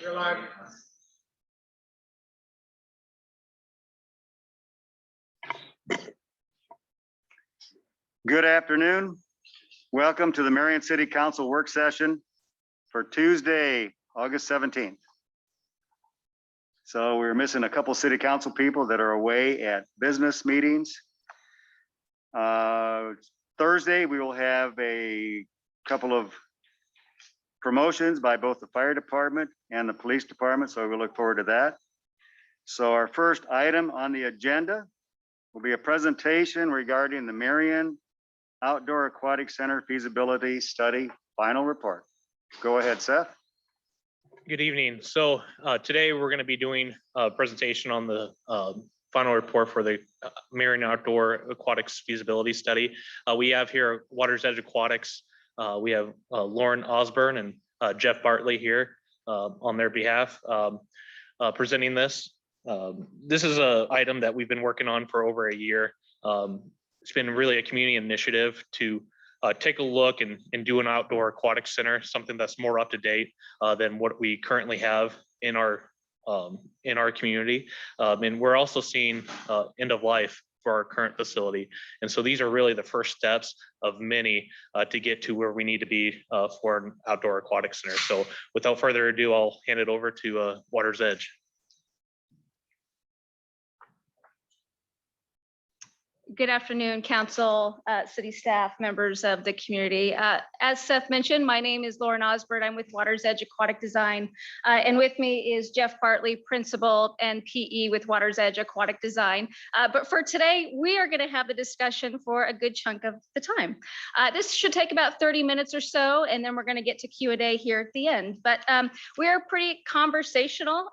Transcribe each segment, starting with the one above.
You're live. Good afternoon. Welcome to the Marion City Council work session for Tuesday, August 17th. So we're missing a couple city council people that are away at business meetings. Thursday, we will have a couple of promotions by both the fire department and the police department, so we look forward to that. So our first item on the agenda will be a presentation regarding the Marion Outdoor Aquatic Center Feasibility Study Final Report. Go ahead, Seth. Good evening. So today we're going to be doing a presentation on the final report for the Marion Outdoor Aquatics Feasibility Study. We have here Water's Edge Aquatics. We have Lauren Osborne and Jeff Bartley here on their behalf presenting this. This is an item that we've been working on for over a year. It's been really a community initiative to take a look and do an outdoor aquatic center, something that's more up to date than what we currently have in our community. And we're also seeing end of life for our current facility. And so these are really the first steps of many to get to where we need to be for an outdoor aquatic center. So without further ado, I'll hand it over to Water's Edge. Good afternoon, council, city staff, members of the community. As Seth mentioned, my name is Lauren Osborne. I'm with Water's Edge Aquatic Design. And with me is Jeff Bartley, principal and PE with Water's Edge Aquatic Design. But for today, we are going to have the discussion for a good chunk of the time. This should take about 30 minutes or so, and then we're going to get to Q&A here at the end. But we're a pretty conversational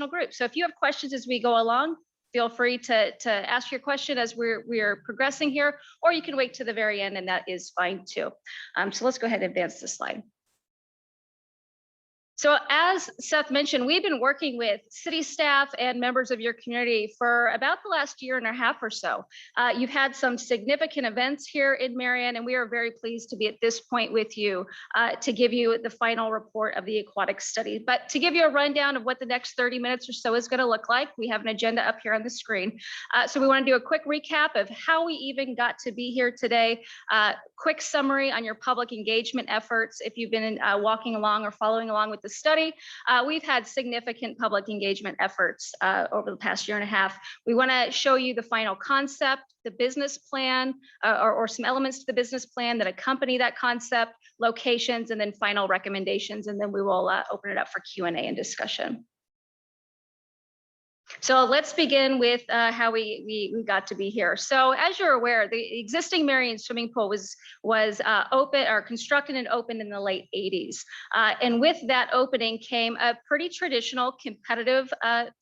group. So if you have questions as we go along, feel free to ask your question as we're progressing here, or you can wait to the very end, and that is fine too. So let's go ahead and advance the slide. So as Seth mentioned, we've been working with city staff and members of your community for about the last year and a half or so. You've had some significant events here in Marion, and we are very pleased to be at this point with you to give you the final report of the aquatic study. But to give you a rundown of what the next 30 minutes or so is going to look like, we have an agenda up here on the screen. So we want to do a quick recap of how we even got to be here today, quick summary on your public engagement efforts. If you've been walking along or following along with the study, we've had significant public engagement efforts over the past year and a half. We want to show you the final concept, the business plan, or some elements to the business plan that accompany that concept, locations, and then final recommendations. And then we will open it up for Q&A and discussion. So let's begin with how we got to be here. So as you're aware, the existing Marion swimming pool was open or constructed and opened in the late 80s. And with that opening came a pretty traditional competitive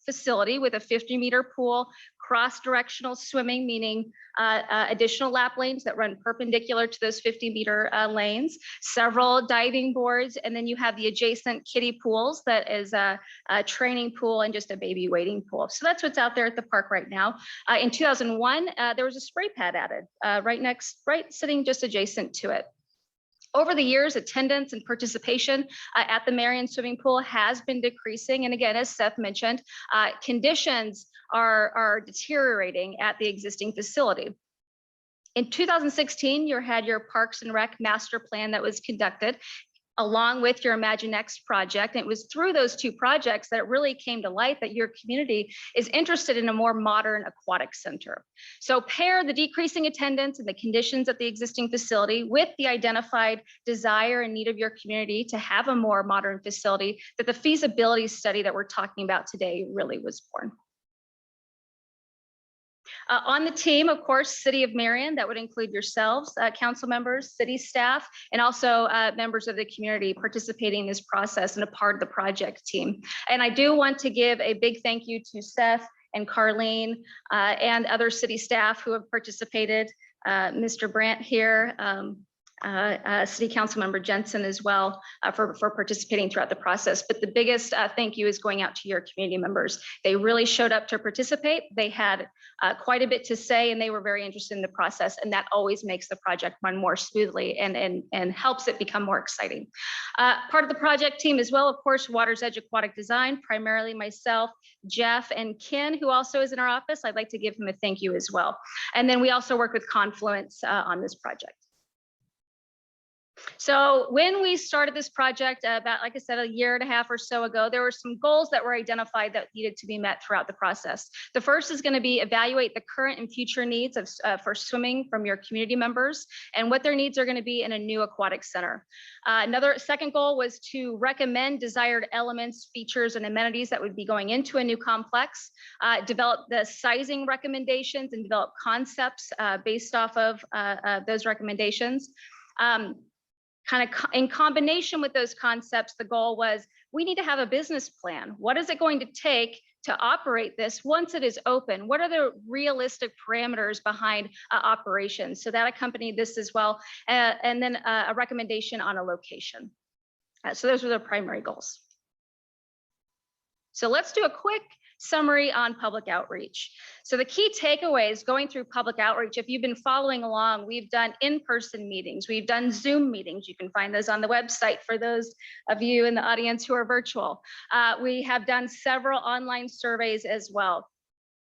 facility with a 50-meter pool, cross-directional swimming, meaning additional lap lanes that run perpendicular to those 50-meter lanes, several diving boards, and then you have the adjacent kiddie pools that is a training pool and just a baby wading pool. So that's what's out there at the park right now. In 2001, there was a spray pad added right sitting just adjacent to it. Over the years, attendance and participation at the Marion swimming pool has been decreasing. And again, as Seth mentioned, conditions are deteriorating at the existing facility. In 2016, you had your Parks and Rec master plan that was conducted along with your ImagineX project. And it was through those two projects that it really came to light that your community is interested in a more modern aquatic center. So pair the decreasing attendance and the conditions at the existing facility with the identified desire and need of your community to have a more modern facility, that the feasibility study that we're talking about today really was born. On the team, of course, City of Marion, that would include yourselves, council members, city staff, and also members of the community participating in this process and a part of the project team. And I do want to give a big thank you to Seth and Carlene and other city staff who have participated, Mr. Brandt here, City Council Member Jensen as well for participating throughout the process. But the biggest thank you is going out to your community members. They really showed up to participate. They had quite a bit to say, and they were very interested in the process, and that always makes the project run more smoothly and helps it become more exciting. Part of the project team as well, of course, Water's Edge Aquatic Design, primarily myself, Jeff, and Ken, who also is in our office. I'd like to give him a thank you as well. And then we also work with Confluence on this project. So when we started this project about, like I said, a year and a half or so ago, there were some goals that were identified that needed to be met throughout the process. The first is going to be evaluate the current and future needs of, for swimming from your community members and what their needs are going to be in a new aquatic center. Another second goal was to recommend desired elements, features, and amenities that would be going into a new complex, develop the sizing recommendations and develop concepts based off of those recommendations. Kind of in combination with those concepts, the goal was we need to have a business plan. What is it going to take to operate this once it is open? What are the realistic parameters behind operations? So that accompanied this as well. And then a recommendation on a location. So those were the primary goals. So let's do a quick summary on public outreach. So the key takeaways going through public outreach, if you've been following along, we've done in-person meetings, we've done Zoom meetings. You can find those on the website for those of you in the audience who are virtual. We have done several online surveys as well.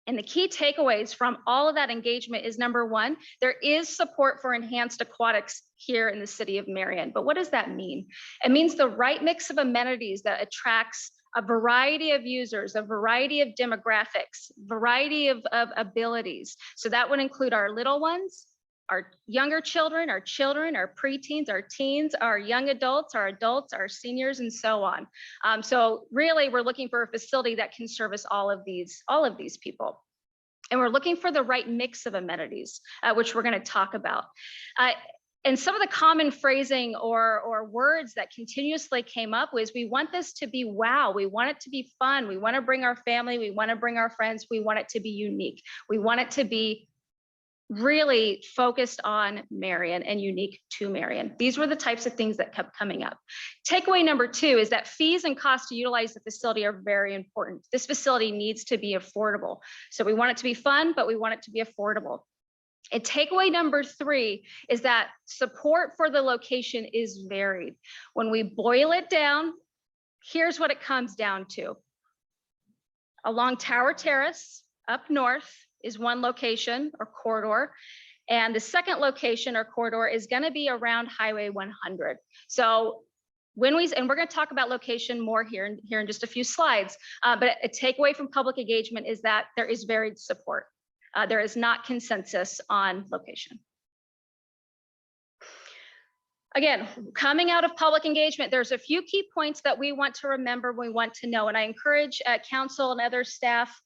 And the key takeaways from all of that engagement is, number one, there is support for enhanced aquatics here in the city of Marion. But what does that mean? It means the right mix of amenities that attracts a variety of users, a variety of demographics, variety of abilities. So that would include our little ones, our younger children, our preteens, our teens, our young adults, our seniors, and so on. So really, we're looking for a facility that can service all of these people. And we're looking for the right mix of amenities, which we're going to talk about. And some of the common phrasing or words that continuously came up was, we want this to be wow, we want it to be fun, we want to bring our family, we want to bring our friends, we want it to be unique. We want it to be really focused on Marion and unique to Marion. These were the types of things that kept coming up. Takeaway number two is that fees and costs to utilize the facility are very important. This facility needs to be affordable. So we want it to be fun, but we want it to be affordable. And takeaway number three is that support for the location is varied. When we boil it down, here's what it comes down to. Along Tower Terrace, up north, is one location or corridor. And the second location or corridor is going to be around Highway 100. So when and we're going to talk about location more here in just a few slides, but a takeaway from public engagement is that there is varied support. There is not consensus on location. Again, coming out of public engagement, there's a few key points that we want to remember, we want to know, and I encourage council and other staff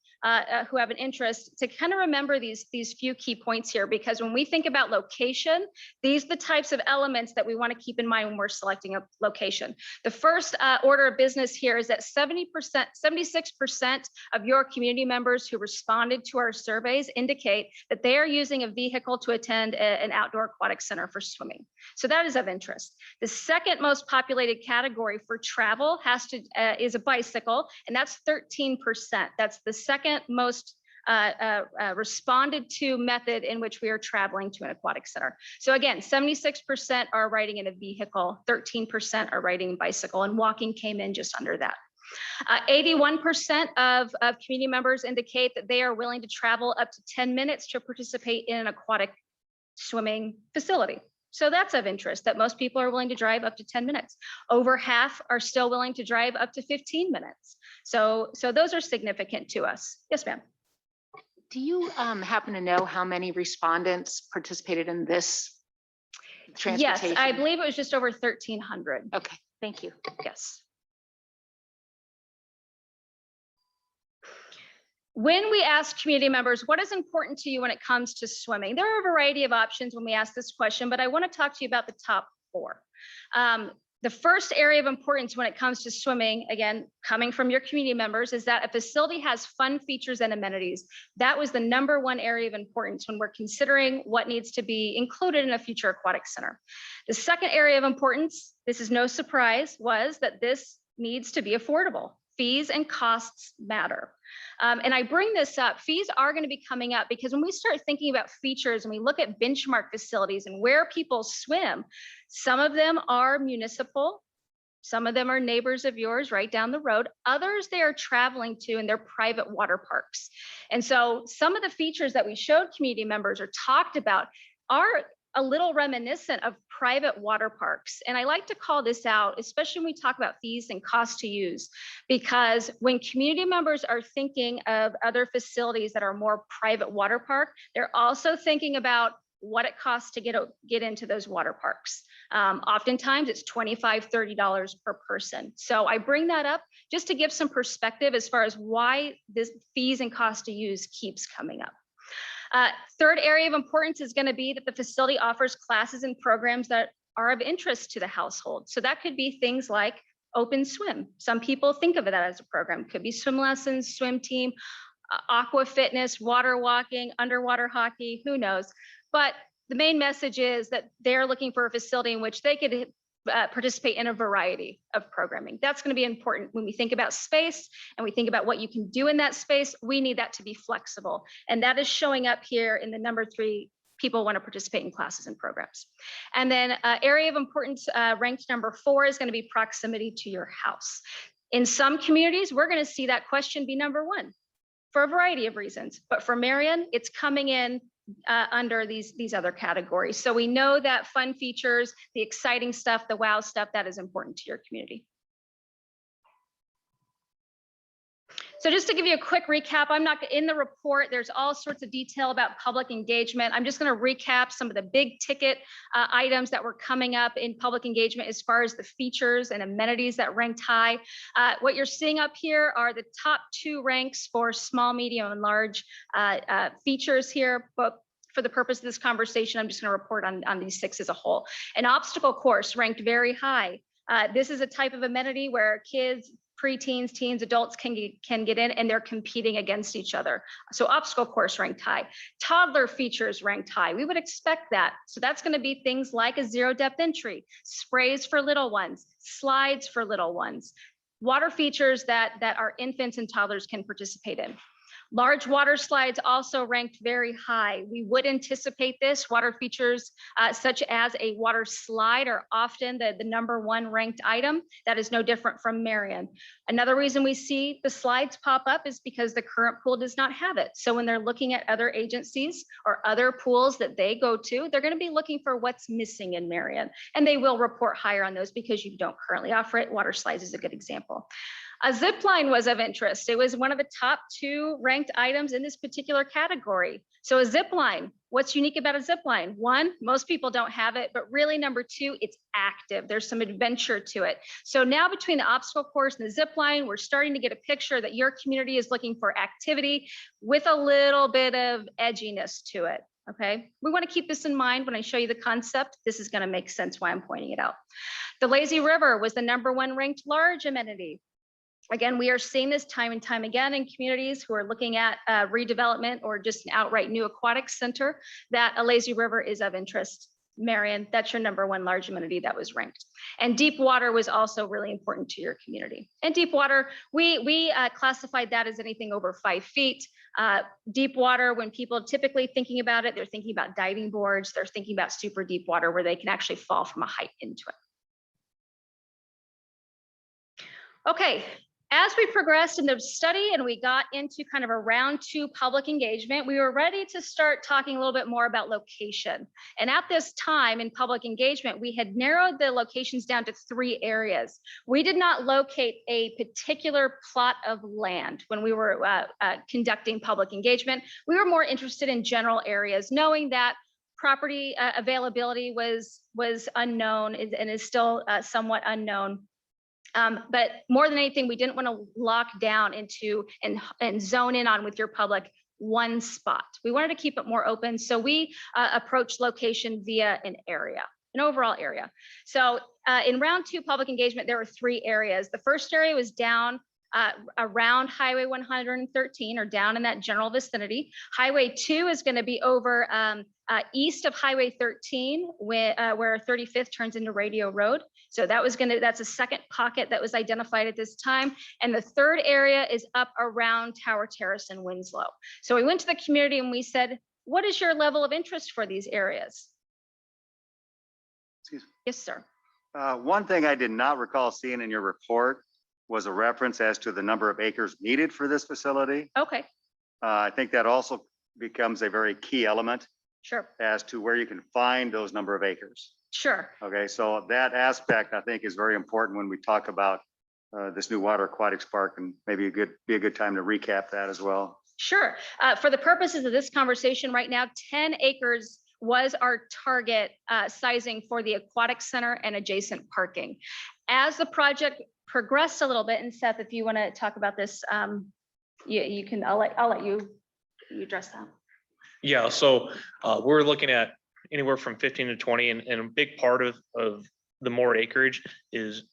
who have an interest to kind of remember these few key points here, because when we think about location, these are the types of elements that we want to keep in mind when we're selecting a location. The first order of business here is that 76% of your community members who responded to our surveys indicate that they are using a vehicle to attend an outdoor aquatic center for swimming. So that is of interest. The second most populated category for travel is a bicycle, and that's 13%. That's the second most responded to method in which we are traveling to an aquatic center. So again, 76% are riding in a vehicle, 13% are riding a bicycle, and walking came in just under that. 81% of community members indicate that they are willing to travel up to 10 minutes to participate in an aquatic swimming facility. So that's of interest, that most people are willing to drive up to 10 minutes. Over half are still willing to drive up to 15 minutes. So those are significant to us. Yes, ma'am. Do you happen to know how many respondents participated in this transportation? Yes, I believe it was just over 1,300. Okay, thank you. Yes. When we ask community members, what is important to you when it comes to swimming? There are a variety of options when we ask this question, but I want to talk to you about the top four. The first area of importance when it comes to swimming, again, coming from your community members, is that a facility has fun features and amenities. That was the #1 area of importance when we're considering what needs to be included in a future aquatic center. The second area of importance, this is no surprise, was that this needs to be affordable. Fees and costs matter. And I bring this up, fees are going to be coming up because when we start thinking about features and we look at benchmark facilities and where people swim, some of them are municipal, some of them are neighbors of yours right down the road, others they are traveling to in their private water parks. And so some of the features that we showed community members or talked about are a little reminiscent of private water parks. And I like to call this out, especially when we talk about fees and cost to use, because when community members are thinking of other facilities that are more private water park, they're also thinking about what it costs to get into those water parks. Oftentimes it's $25, $30 per person. So I bring that up just to give some perspective as far as why this fees and cost to use keeps coming up. Third area of importance is going to be that the facility offers classes and programs that are of interest to the household. So that could be things like open swim. Some people think of that as a program. Could be swim lessons, swim team, aqua fitness, water walking, underwater hockey, who knows. But the main message is that they're looking for a facility in which they could participate in a variety of programming. That's going to be important when we think about space and we think about what you can do in that space. We need that to be flexible. And that is showing up here in the #3, people want to participate in classes and programs. And then area of importance ranked #4 is going to be proximity to your house. In some communities, we're going to see that question be #1 for a variety of reasons. But for Marion, it's coming in under these other categories. So we know that fun features, the exciting stuff, the wow stuff, that is important to your community. So just to give you a quick recap, I'm not in the report, there's all sorts of detail about public engagement. I'm just going to recap some of the big ticket items that were coming up in public engagement as far as the features and amenities that ranked high. What you're seeing up here are the top 2 ranks for small, medium, and large features here. But for the purpose of this conversation, I'm just going to report on these 6 as a whole. An obstacle course ranked very high. This is a type of amenity where kids, preteens, teens, adults can get in and they're competing against each other. So obstacle course ranked high. Toddler features ranked high. We would expect that. So that's going to be things like a 0 depth entry, sprays for little ones, slides for little ones, water features that our infants and toddlers can participate in. Large water slides also ranked very high. We would anticipate this. Water features such as a water slide are often the #1 ranked item. That is no different from Marion. Another reason we see the slides pop up is because the current pool does not have it. So when they're looking at other agencies or other pools that they go to, they're going to be looking for what's missing in Marion. And they will report higher on those because you don't currently offer it. Water slides is a good example. A zip line was of interest. It was one of the top 2 ranked items in this particular category. So a zip line, what's unique about a zip line? 1, most people don't have it, but really #2, it's active. There's some adventure to it. So now between the obstacle course and the zip line, we're starting to get a picture that your community is looking for activity with a little bit of edginess to it. Okay, we want to keep this in mind when I show you the concept. This is going to make sense why I'm pointing it out. The lazy river was the #1 ranked large amenity. Again, we are seeing this time and time again in communities who are looking at redevelopment or just an outright new aquatic center, that a lazy river is of interest. Marion, that's your #1 large amenity that was ranked. And deep water was also really important to your community. And deep water, we classified that as anything over 5 feet. Deep water, when people typically thinking about it, they're thinking about diving boards, they're thinking about super deep water where they can actually fall from a height into it. Okay. As we progressed in the study and we got into kind of a round 2 public engagement, we were ready to start talking a little bit more about location. And at this time in public engagement, we had narrowed the locations down to 3 areas. We did not locate a particular plot of land when we were conducting public engagement. We were more interested in general areas, knowing that property availability was unknown and is still somewhat unknown. But more than anything, we didn't want to lock down into and zone in on with your public one spot. We wanted to keep it more open. So we approached location via an area. an overall area. So in round 2 public engagement, there were 3 areas. The first area was down around Highway 113 or down in that general vicinity. Highway 2 is going to be over east of Highway 13, where 35th turns into Radio Road. So that's a second pocket that was identified at this time. And the third area is up around Tower Terrace and Winslow. So we went to the community and we said, what is your level of interest for these areas? Excuse me. Yes, sir. One thing I did not recall seeing in your report was a reference as to the number of acres needed for this facility. Okay, I think that also becomes a very key element sure, as to where you can find those number of acres. sure. Okay, so that aspect I think is very important when we talk about this new water aquatics park, and maybe be a good time to recap that as well. Sure. For the purposes of this conversation right now, 10 acres was our target sizing for the aquatic center and adjacent parking. As the project progressed a little bit, and Seth, if you want to talk about this, you can. I'll let you address that. Yeah, so we're looking at anywhere from 15 to 20, and a big part of the more acreage is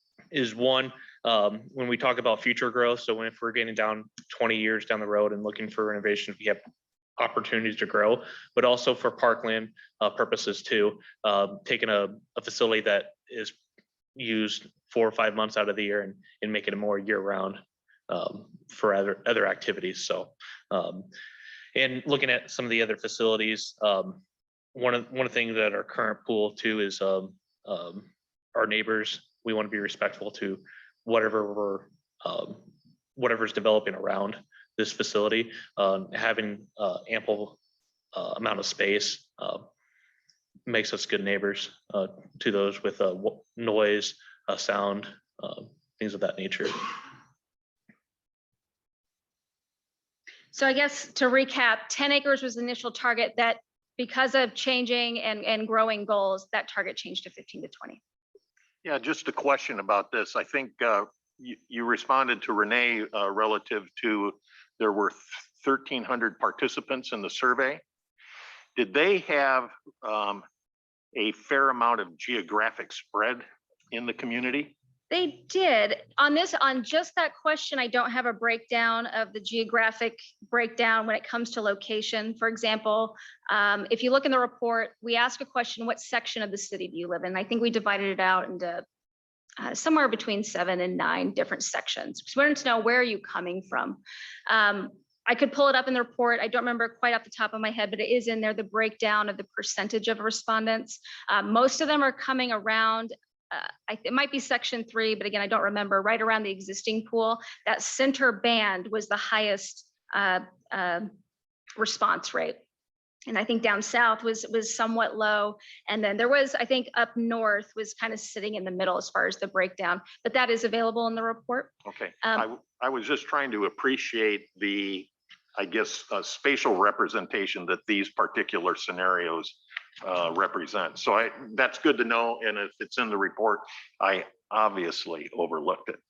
one, when we talk about future growth. So if we're getting down 20 years down the road and looking for renovation, we have opportunities to grow, but also for parkland purposes too. Taking a facility that is used 4 or 5 months out of the year and make it a more year-round for other activities. So and looking at some of the other facilities, one of the things that our current pool too is our neighbors. We want to be respectful to whatever's developing around this facility. Having ample amount of space makes us good neighbors to those with noise, sound, things of that nature. So I guess to recap, 10 acres was the initial target that because of changing and growing goals, that target changed to 15 to 20. Yeah, just a question about this. I think you responded to Renee relative to there were 1,300 participants in the survey. Did they have a fair amount of geographic spread in the community? They did. On just that question, I don't have a breakdown of the geographic breakdown when it comes to location. For example, if you look in the report, we ask a question, what section of the city do you live in? I think we divided it out into somewhere between 7 and 9 different sections. So we wanted to know, where are you coming from? I could pull it up in the report. I don't remember quite off the top of my head, but it is in there, the breakdown of the percentage of respondents. Most of them are coming around, it might be section 3, but again, I don't remember, right around the existing pool. That center band was the highest response rate. And I think down south was somewhat low. And then there was, I think up north was kind of sitting in the middle as far as the breakdown, but that is available in the report. Okay, I was just trying to appreciate the, I guess, spatial representation that these particular scenarios represent. So that's good to know. And if it's in the report, I obviously overlooked it.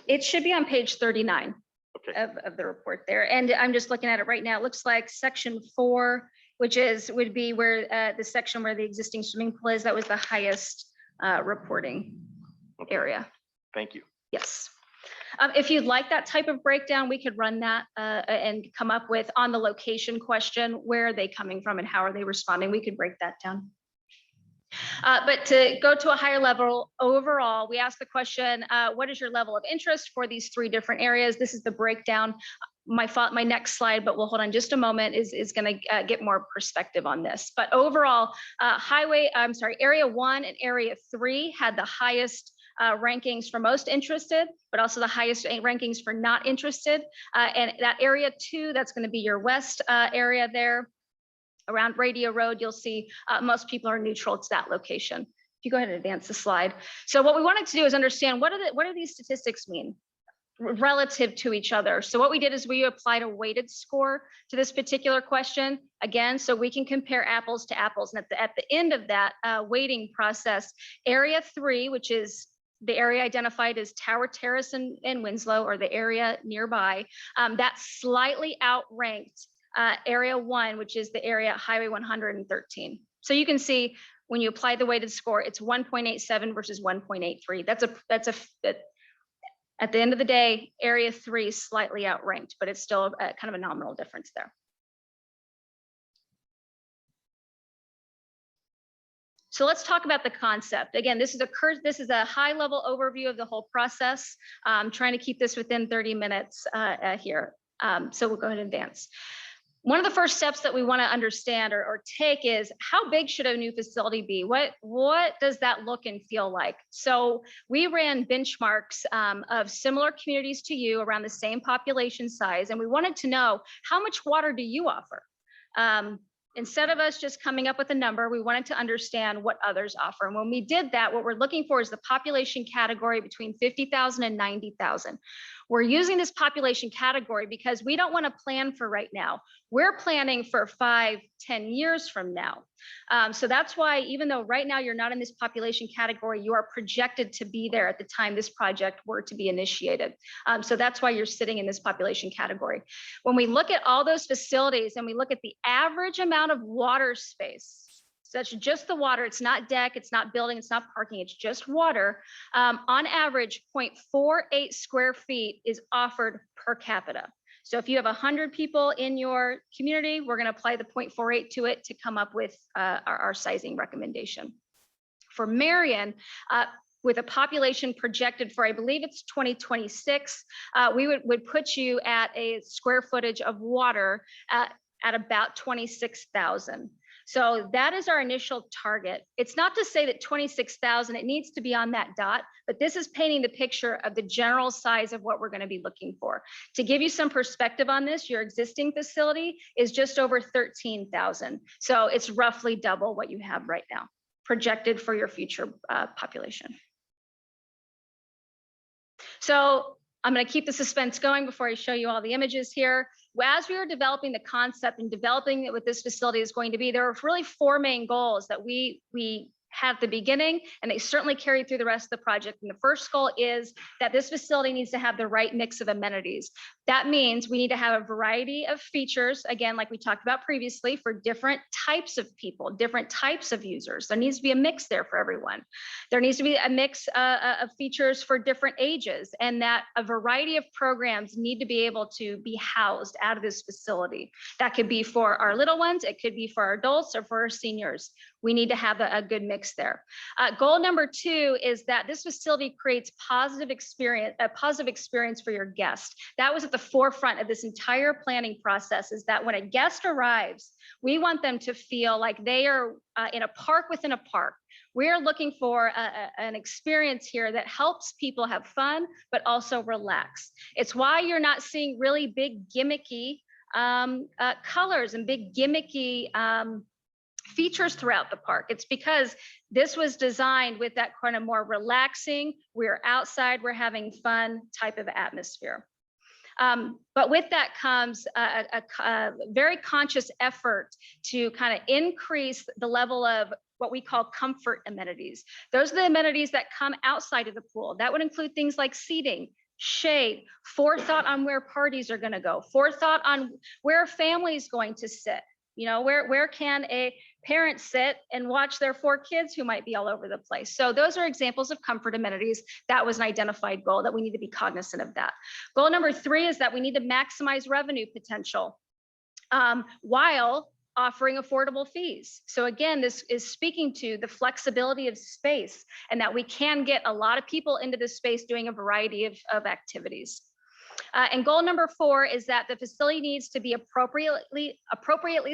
It should be on page 39. Okay. Of the report there. And I'm just looking at it right now. It looks like section 4, which would be where the section where the existing swimming pool is, that was the highest reporting area. Thank you. Yes. If you'd like that type of breakdown, we could run that and come up with, on the location question, where are they coming from and how are they responding? We could break that down. But to go to a higher level overall, we asked the question, what is your level of interest for these 3 different areas? This is the breakdown. My next slide, but we'll hold on just a moment, is going to get more perspective on this. But overall, area 1 and area 3 had the highest rankings for most interested, but also the highest rankings for not interested. And that area 2, that's going to be your west area there. Around Radio Road, you'll see most people are neutral to that location. If you go ahead and advance the slide. So what we wanted to do is understand, what do these statistics mean relative to each other? So what we did is we applied a weighted score to this particular question, again, so we can compare apples to apples. And at the end of that weighting process, area 3, which is the area identified as Tower Terrace and Winslow, or the area nearby, that slightly outranked area 1, which is the area Highway 113. So you can see when you apply the weighted score, it's 1.87 versus 1.83. At the end of the day, area 3 is slightly outranked, but it's still a kind of a nominal difference there. So let's talk about the concept. Again, this is a high level overview of the whole process. I'm trying to keep this within 30 minutes here. So we'll go ahead and advance. One of the first steps that we want to understand or take is how big should a new facility be? What does that look and feel like? So we ran benchmarks of similar communities to you around the same population size, and we wanted to know, how much water do you offer? Instead of us just coming up with a number, we wanted to understand what others offer. And when we did that, what we're looking for is the population category between 50,000 and 90,000. We're using this population category because we don't want to plan for right now. We're planning for 5-10 years from now. So that's why, even though right now you're not in this population category, you are projected to be there at the time this project were to be initiated. So that's why you're sitting in this population category. When we look at all those facilities and we look at the average amount of water space, so that's just the water, it's not deck, it's not building, it's not parking, it's just water. On average, 0.48 square feet is offered per capita. So if you have 100 people in your community, we're going to apply the 0.48 to it to come up with our sizing recommendation. For Marion, with a population projected for, I believe it's 2026, we would put you at a square footage of water at about 26,000. So that is our initial target. It's not to say that 26,000, it needs to be on that dot, but this is painting the picture of the general size of what we're going to be looking for. To give you some perspective on this, your existing facility is just over 13,000. So it's roughly double what you have right now, projected for your future population. So I'm going to keep the suspense going before I show you all the images here. As we were developing the concept and developing what this facility is going to be, there are really 4 main goals that we had at the beginning, and they certainly carried through the rest of the project. And the first goal is that this facility needs to have the right mix of amenities. That means we need to have a variety of features, again, like we talked about previously, for different types of people, different types of users. There needs to be a mix there for everyone. There needs to be a mix of features for different ages, and that a variety of programs need to be able to be housed out of this facility. That could be for our little ones, it could be for our adults or for our seniors. We need to have a good mix there. Goal number 2 is that this facility creates a positive experience for your guest. That was at the forefront of this entire planning process, is that when a guest arrives, we want them to feel like they are in a park within a park. We're looking for an experience here that helps people have fun, but also relax. It's why you're not seeing really big gimmicky colors and big gimmicky features throughout the park. It's because this was designed with that kind of more relaxing, we're outside, we're having fun type of atmosphere. But with that comes a very conscious effort to kind of increase the level of what we call comfort amenities. Those are the amenities that come outside of the pool. That would include things like seating, shade, forethought on where parties are going to go, forethought on where a family is going to sit. You know, where can a parent sit and watch their 4 kids who might be all over the place? So those are examples of comfort amenities. That was an identified goal that we need to be cognizant of that. Goal number 3 is that we need to maximize revenue potential while offering affordable fees. So again, this is speaking to the flexibility of space and that we can get a lot of people into this space doing a variety of activities. And goal number 4 is that the facility needs to be appropriately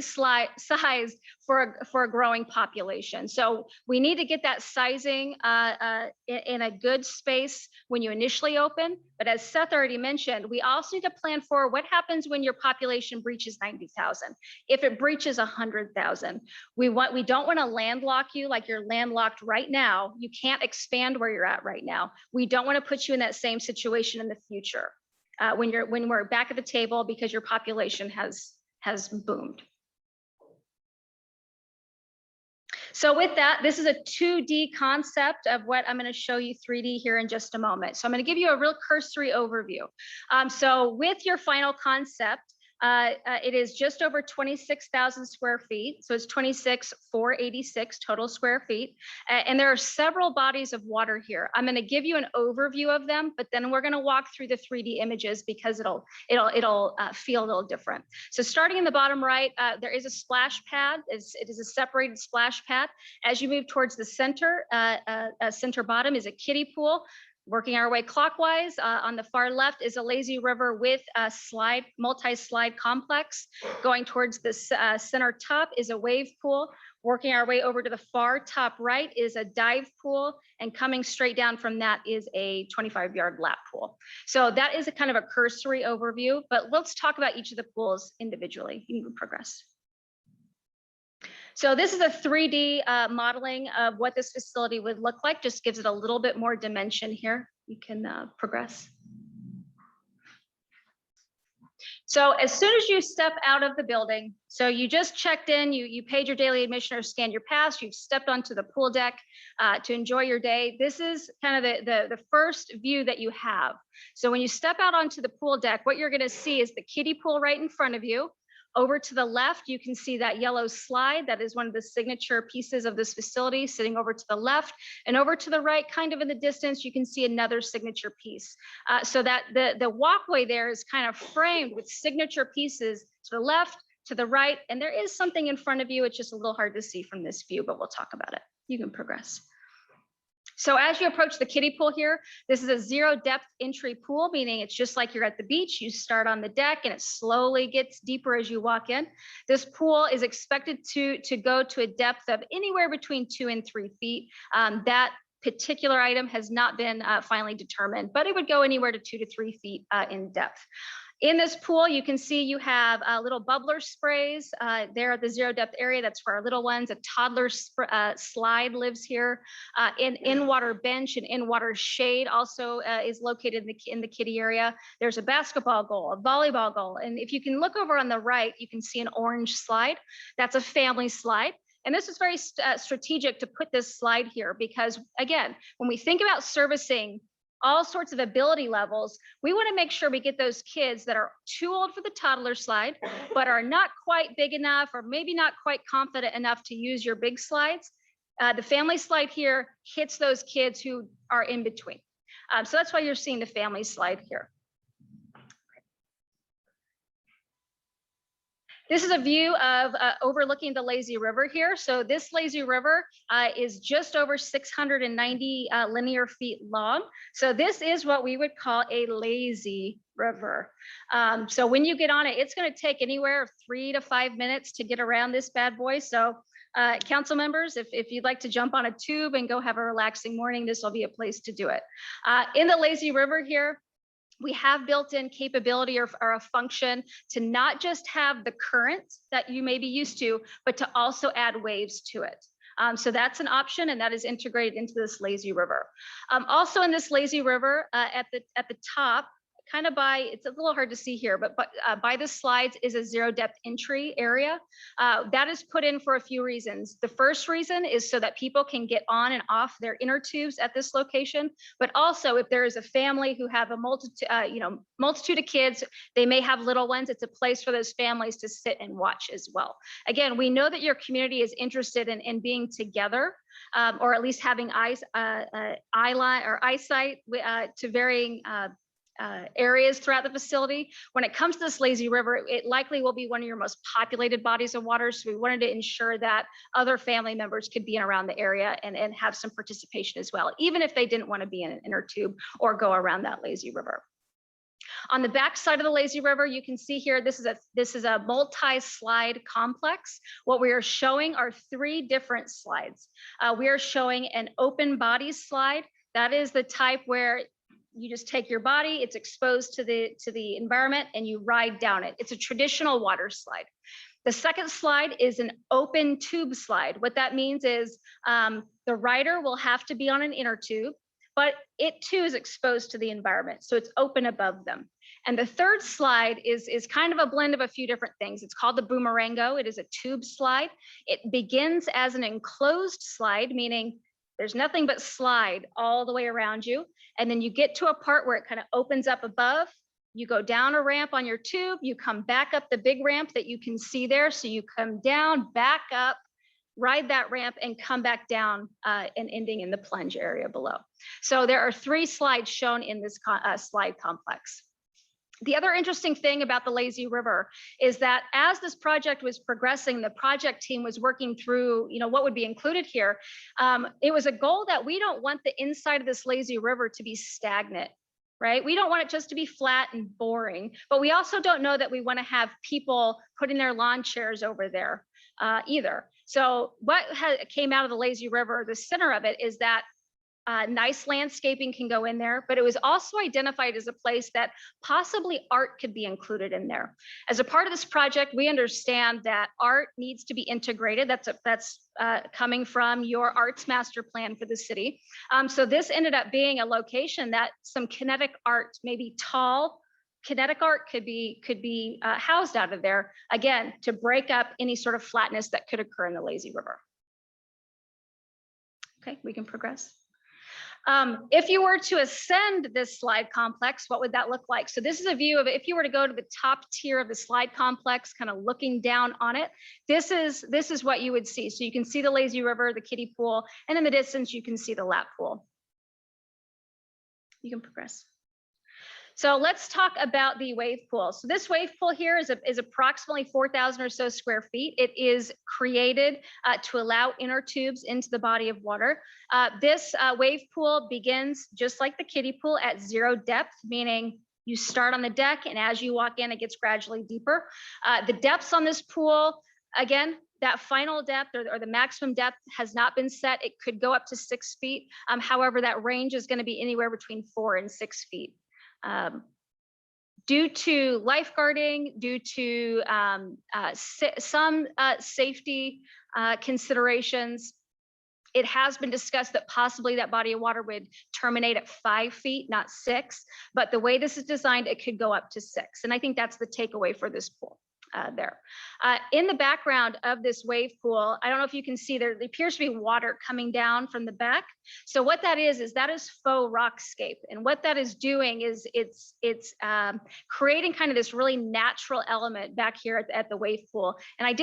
sized for a growing population. So we need to get that sizing in a good space when you initially open. But as Seth already mentioned, we also need to plan for what happens when your population breaches 90,000. If it breaches 100,000, we don't want to landlock you like you're landlocked right now. You can't expand where you're at right now. We don't want to put you in that same situation in the future. When we're back at the table because your population has boomed. So with that, this is a 2D concept of what I'm going to show you 3D here in just a moment. So I'm going to give you a real cursory overview. So with your final concept, It is just over 26,000 square feet. So it's 26,486 total square feet. And there are several bodies of water here. I'm going to give you an overview of them, but then we're going to walk through the 3D images because it'll feel a little different. So starting in the bottom right, there is a splash pad. It is a separated splash pad. As you move towards the center, center bottom is a kiddie pool. Working our way clockwise, on the far left is a lazy river with a multi-slide complex. Going towards the center top is a wave pool. Working our way over to the far top right is a dive pool, and coming straight down from that is a 25-yard lap pool. So that is a kind of a cursory overview, but let's talk about each of the pools individually. You can progress. So this is a 3D modeling of what this facility would look like. Just gives it a little bit more dimension here. You can progress. So as soon as you step out of the building, so you just checked in, you paid your daily admission or scanned your pass, you've stepped onto the pool deck to enjoy your day. This is kind of the first view that you have. So when you step out onto the pool deck, what you're going to see is the kiddie pool right in front of you. Over to the left, you can see that yellow slide. That is one of the signature pieces of this facility sitting over to the left. And over to the right, kind of in the distance, you can see another signature piece. So that the walkway there is kind of framed with signature pieces to the left, to the right, and there is something in front of you. It's just a little hard to see from this view, but we'll talk about it. You can progress. So as you approach the kiddie pool here, this is a 0 depth entry pool, meaning it's just like you're at the beach. You start on the deck and it slowly gets deeper as you walk in. This pool is expected to go to a depth of anywhere between 2 and 3 feet. That particular item has not been finally determined, but it would go anywhere to 2 to 3 feet in depth. In this pool, you can see you have little bubbler sprays there at the 0 depth area. That's for our little ones. A toddler slide lives here. An in-water bench and in-water shade also is located in the kiddie area. There's a basketball goal, a volleyball goal. And if you can look over on the right, you can see an orange slide. That's a family slide. And this is very strategic to put this slide here because, again, when we think about servicing all sorts of ability levels, we want to make sure we get those kids that are too old for the toddler slide, but are not quite big enough or maybe not quite confident enough to use your big slides. The family slide here hits those kids who are in between. So that's why you're seeing the family slide here. This is a view of overlooking the lazy river here. So this lazy river is just over 690 linear feet long. So this is what we would call a lazy river. So when you get on it, it's going to take anywhere 3 to 5 minutes to get around this bad boy. So council members, if you'd like to jump on a tube and go have a relaxing morning, this will be a place to do it. In the lazy river here, we have built-in capability or a function to not just have the current that you may be used to, but to also add waves to it. So that's an option, and that is integrated into this lazy river. Also in this lazy river, at the top, kind of it's a little hard to see here, but by the slides is a 0 depth entry area. That is put in for a few reasons. The first reason is so that people can get on and off their inner tubes at this location, but also if there is a family who have a multitude of kids, they may have little ones, it's a place for those families to sit and watch as well. Again, we know that your community is interested in being together, or at least having eyesight to varying areas throughout the facility. When it comes to this lazy river, it likely will be one of your most populated bodies of water. So we wanted to ensure that other family members could be in around the area and have some participation as well, even if they didn't want to be in an inner tube or go around that lazy river. On the back side of the lazy river, you can see here, this is a multi-slide complex. What we are showing are 3 different slides. We are showing an open body slide. That is the type where you just take your body, it's exposed to the environment, and you ride down it. It's a traditional water slide. The second slide is an open tube slide. What that means is the rider will have to be on an inner tube, but it too is exposed to the environment. So it's open above them. And the third slide is kind of a blend of a few different things. It's called the boomerango. It is a tube slide. It begins as an enclosed slide, meaning there's nothing but slide all the way around you. And then you get to a part where it kind of opens up above. you go down a ramp on your tube, you come back up the big ramp that you can see there. So you come down, back up, ride that ramp and come back down and ending in the plunge area below. So there are 3 slides shown in this slide complex. The other interesting thing about the lazy river is that as this project was progressing, the project team was working through, what would be included here. It was a goal that we don't want the inside of this lazy river to be stagnant, right? We don't want it just to be flat and boring, but we also don't know that we want to have people putting their lawn chairs over there either. So what came out of the lazy river, the center of it, is that nice landscaping can go in there, but it was also identified as a place that possibly art could be included in there. As a part of this project, we understand that art needs to be integrated. That's coming from your arts master plan for the city. So this ended up being a location that some kinetic art, maybe tall kinetic art, could be housed out of there, again, to break up any sort of flatness that could occur in the lazy river. Okay, we can progress. If you were to ascend this slide complex, what would that look like? So this is a view of it. If you were to go to the top tier of the slide complex, kind of looking down on it, this is what you would see. So you can see the lazy river, the kiddie pool, and in the distance, you can see the lap pool. You can progress. So let's talk about the wave pool. So this wave pool here is approximately 4,000 or so square feet. It is created to allow inner tubes into the body of water. This wave pool begins just like the kiddie pool at 0 depth, meaning you start on the deck and as you walk in, it gets gradually deeper. The depths on this pool, again, that final depth or the maximum depth has not been set. It could go up to 6 feet. However, that range is going to be anywhere between 4 and 6 feet. Due to lifeguarding, due to some safety considerations, it has been discussed that possibly that body of water would terminate at 5 feet, not 6. But the way this is designed, it could go up to 6. And I think that's the takeaway for this pool. There. In the background of this wave pool, I don't know if you can see there appears to be water coming down from the back. So what that is faux rockscape. And what that is doing is it's creating kind of this really natural element back here at the wave pool. And I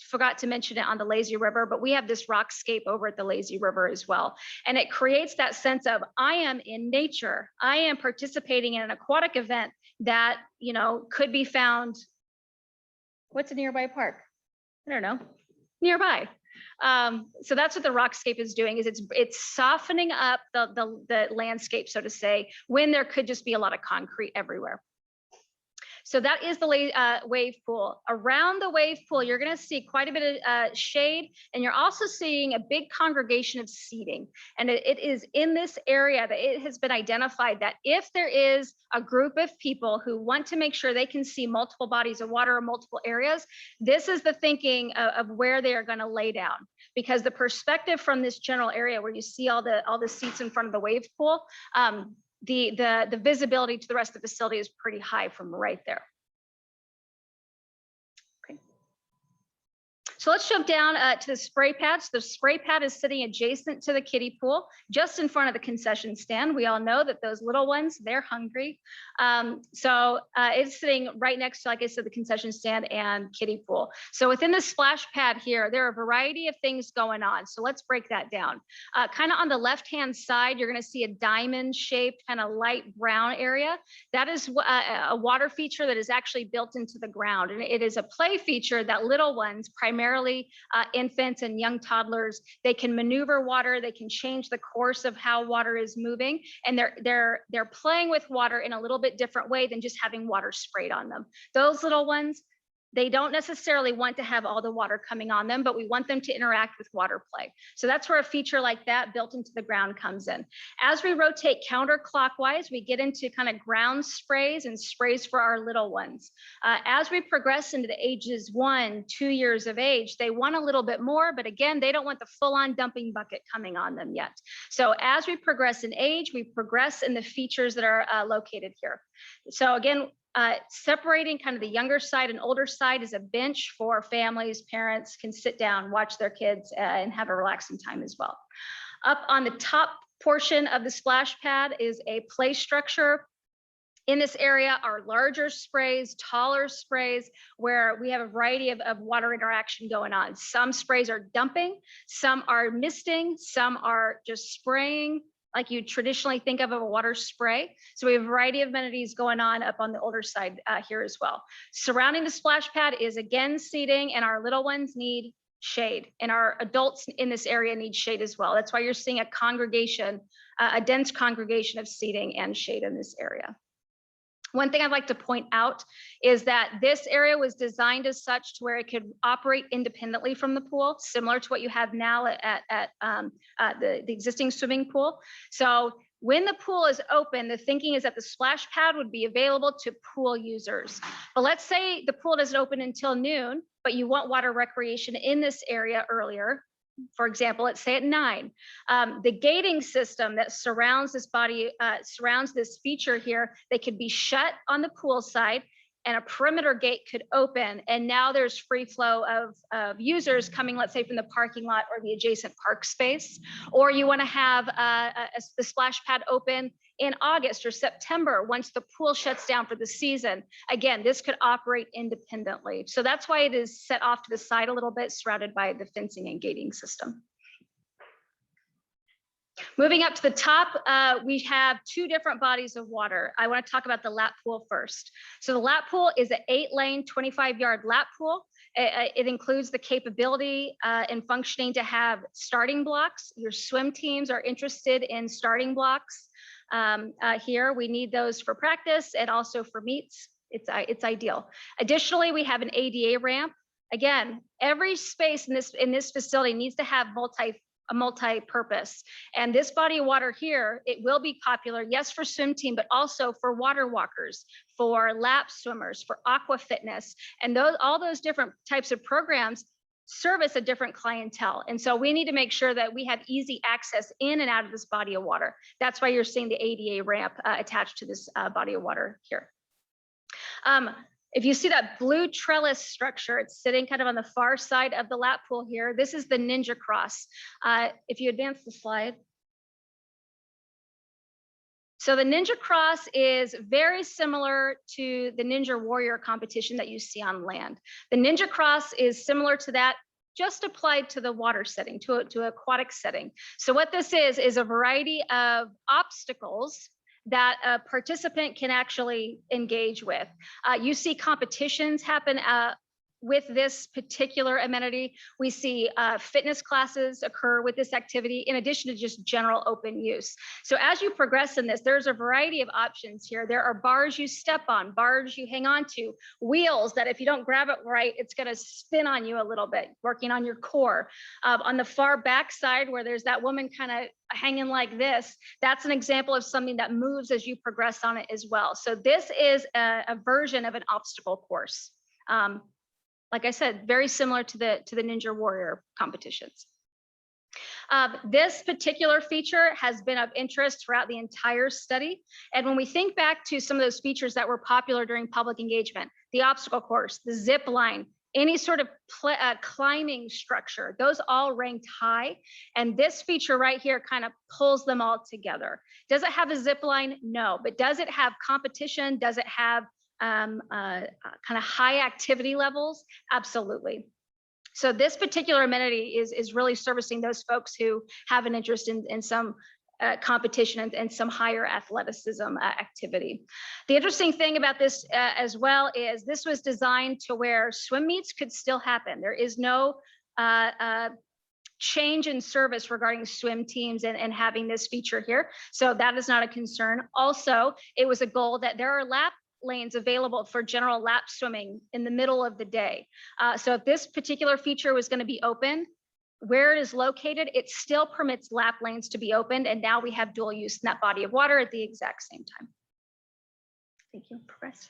forgot to mention it on the lazy river, but we have this rockscape over at the lazy river as well. And it creates that sense of I am in nature. I am participating in an aquatic event that, could be found. What's a nearby park? I don't know, nearby. So that's what the rockscape is doing, is it's softening up the landscape, so to say, when there could just be a lot of concrete everywhere. So that is the wave pool. Around the wave pool, you're going to see quite a bit of shade, and you're also seeing a big congregation of seating. And it is in this area that it has been identified that if there is a group of people who want to make sure they can see multiple bodies of water or multiple areas, this is the thinking of where they are going to lay down. Because the perspective from this general area where you see all the seats in front of the wave pool, the visibility to the rest of the facility is pretty high from right there. Okay. So let's jump down to the spray pad. So the spray pad is sitting adjacent to the kiddie pool, just in front of the concession stand. We all know that those little ones, they're hungry. So it's sitting right next to, like I said, the concession stand and kiddie pool. So within the splash pad here, there are a variety of things going on. So let's break that down. Kind of on the left-hand side, you're going to see a diamond-shaped, kind of light brown area. That is a water feature that is actually built into the ground. And it is a play feature that little ones, primarily infants and young toddlers, they can maneuver water, they can change the course of how water is moving, and they're playing with water in a little bit different way than just having water sprayed on them. Those little ones, they don't necessarily want to have all the water coming on them, but we want them to interact with water play. So that's where a feature like that built into the ground comes in. As we rotate counterclockwise, we get into kind of ground sprays and sprays for our little ones. As we progress into the ages 1, 2 years of age, they want a little bit more, but again, they don't want the full-on dumping bucket coming on them yet. So as we progress in age, we progress in the features that are located here. So again, separating kind of the younger side and older side is a bench for families, parents can sit down, watch their kids, and have a relaxing time as well. Up on the top portion of the splash pad is a play structure. In this area are larger sprays, taller sprays, where we have a variety of water interaction going on. Some sprays are dumping, some are misting, some are just spraying, like you traditionally think of a water spray. So we have a variety of amenities going on up on the older side here as well. Surrounding the splash pad is again seating, and our little ones need shade, and our adults in this area need shade as well. That's why you're seeing a congregation, a dense congregation of seating and shade in this area. One thing I'd like to point out is that this area was designed as such to where it could operate independently from the pool, similar to what you have now at the existing swimming pool. So when the pool is open, the thinking is that the splash pad would be available to pool users. But let's say the pool doesn't open until noon, but you want water recreation in this area earlier. For example, let's say at 9. The gating system that surrounds this body, surrounds this feature here, they could be shut on the pool side, and a perimeter gate could open. And now there's free flow of users coming, let's say from the parking lot or the adjacent park space. Or you want to have the splash pad open in August or September once the pool shuts down for the season. Again, this could operate independently. So that's why it is set off to the side a little bit, surrounded by the fencing and gating system. Moving up to the top, we have 2 different bodies of water. I want to talk about the lap pool first. So the lap pool is an 8-lane, 25-yard lap pool. It includes the capability and functioning to have starting blocks. Your swim teams are interested in starting blocks. Here, we need those for practice and also for meets. It's ideal. Additionally, we have an ADA ramp. Again, every space in this facility needs to have a multi-purpose. And this body of water here, it will be popular, yes, for swim team, but also for water walkers, for lap swimmers, for aqua fitness, and all those different types of programs service a different clientele. And so we need to make sure that we have easy access in and out of this body of water. That's why you're seeing the ADA ramp attached to this body of water here. If you see that blue trellis structure, it's sitting kind of on the far side of the lap pool here. This is the Ninja Cross. If you advance the slide. So the Ninja Cross is very similar to the Ninja Warrior competition that you see on land. The Ninja Cross is similar to that, just applied to the water setting, to aquatic setting. So what this is a variety of obstacles that a participant can actually engage with. You see competitions happen with this particular amenity. We see fitness classes occur with this activity in addition to just general open use. So as you progress in this, there's a variety of options here. There are bars you step on, bars you hang on to, wheels that if you don't grab it right, it's gonna spin on you a little bit, working on your core. On the far back side where there's that woman kind of hanging like this, that's an example of something that moves as you progress on it as well. So this is a version of an obstacle course. Like I said, very similar to the Ninja Warrior competitions. This particular feature has been of interest throughout the entire study. And when we think back to some of those features that were popular during public engagement, the obstacle course, the zip line, any sort of climbing structure, those all ranked high. And this feature right here kind of pulls them all together. Does it have a zip line? No, but does it have competition? Does it have kind of high activity levels? Absolutely. So this particular amenity is really servicing those folks who have an interest in some competition and some higher athleticism activity. The interesting thing about this as well is this was designed to where swim meets could still happen. There is no change in service regarding swim teams and having this feature here. So that is not a concern. Also, it was a goal that there are lap lanes available for general lap swimming in the middle of the day. So if this particular feature was going to be open, where it is located, it still permits lap lanes to be opened. And now we have dual use in that body of water at the exact same time. Thank you. Progress.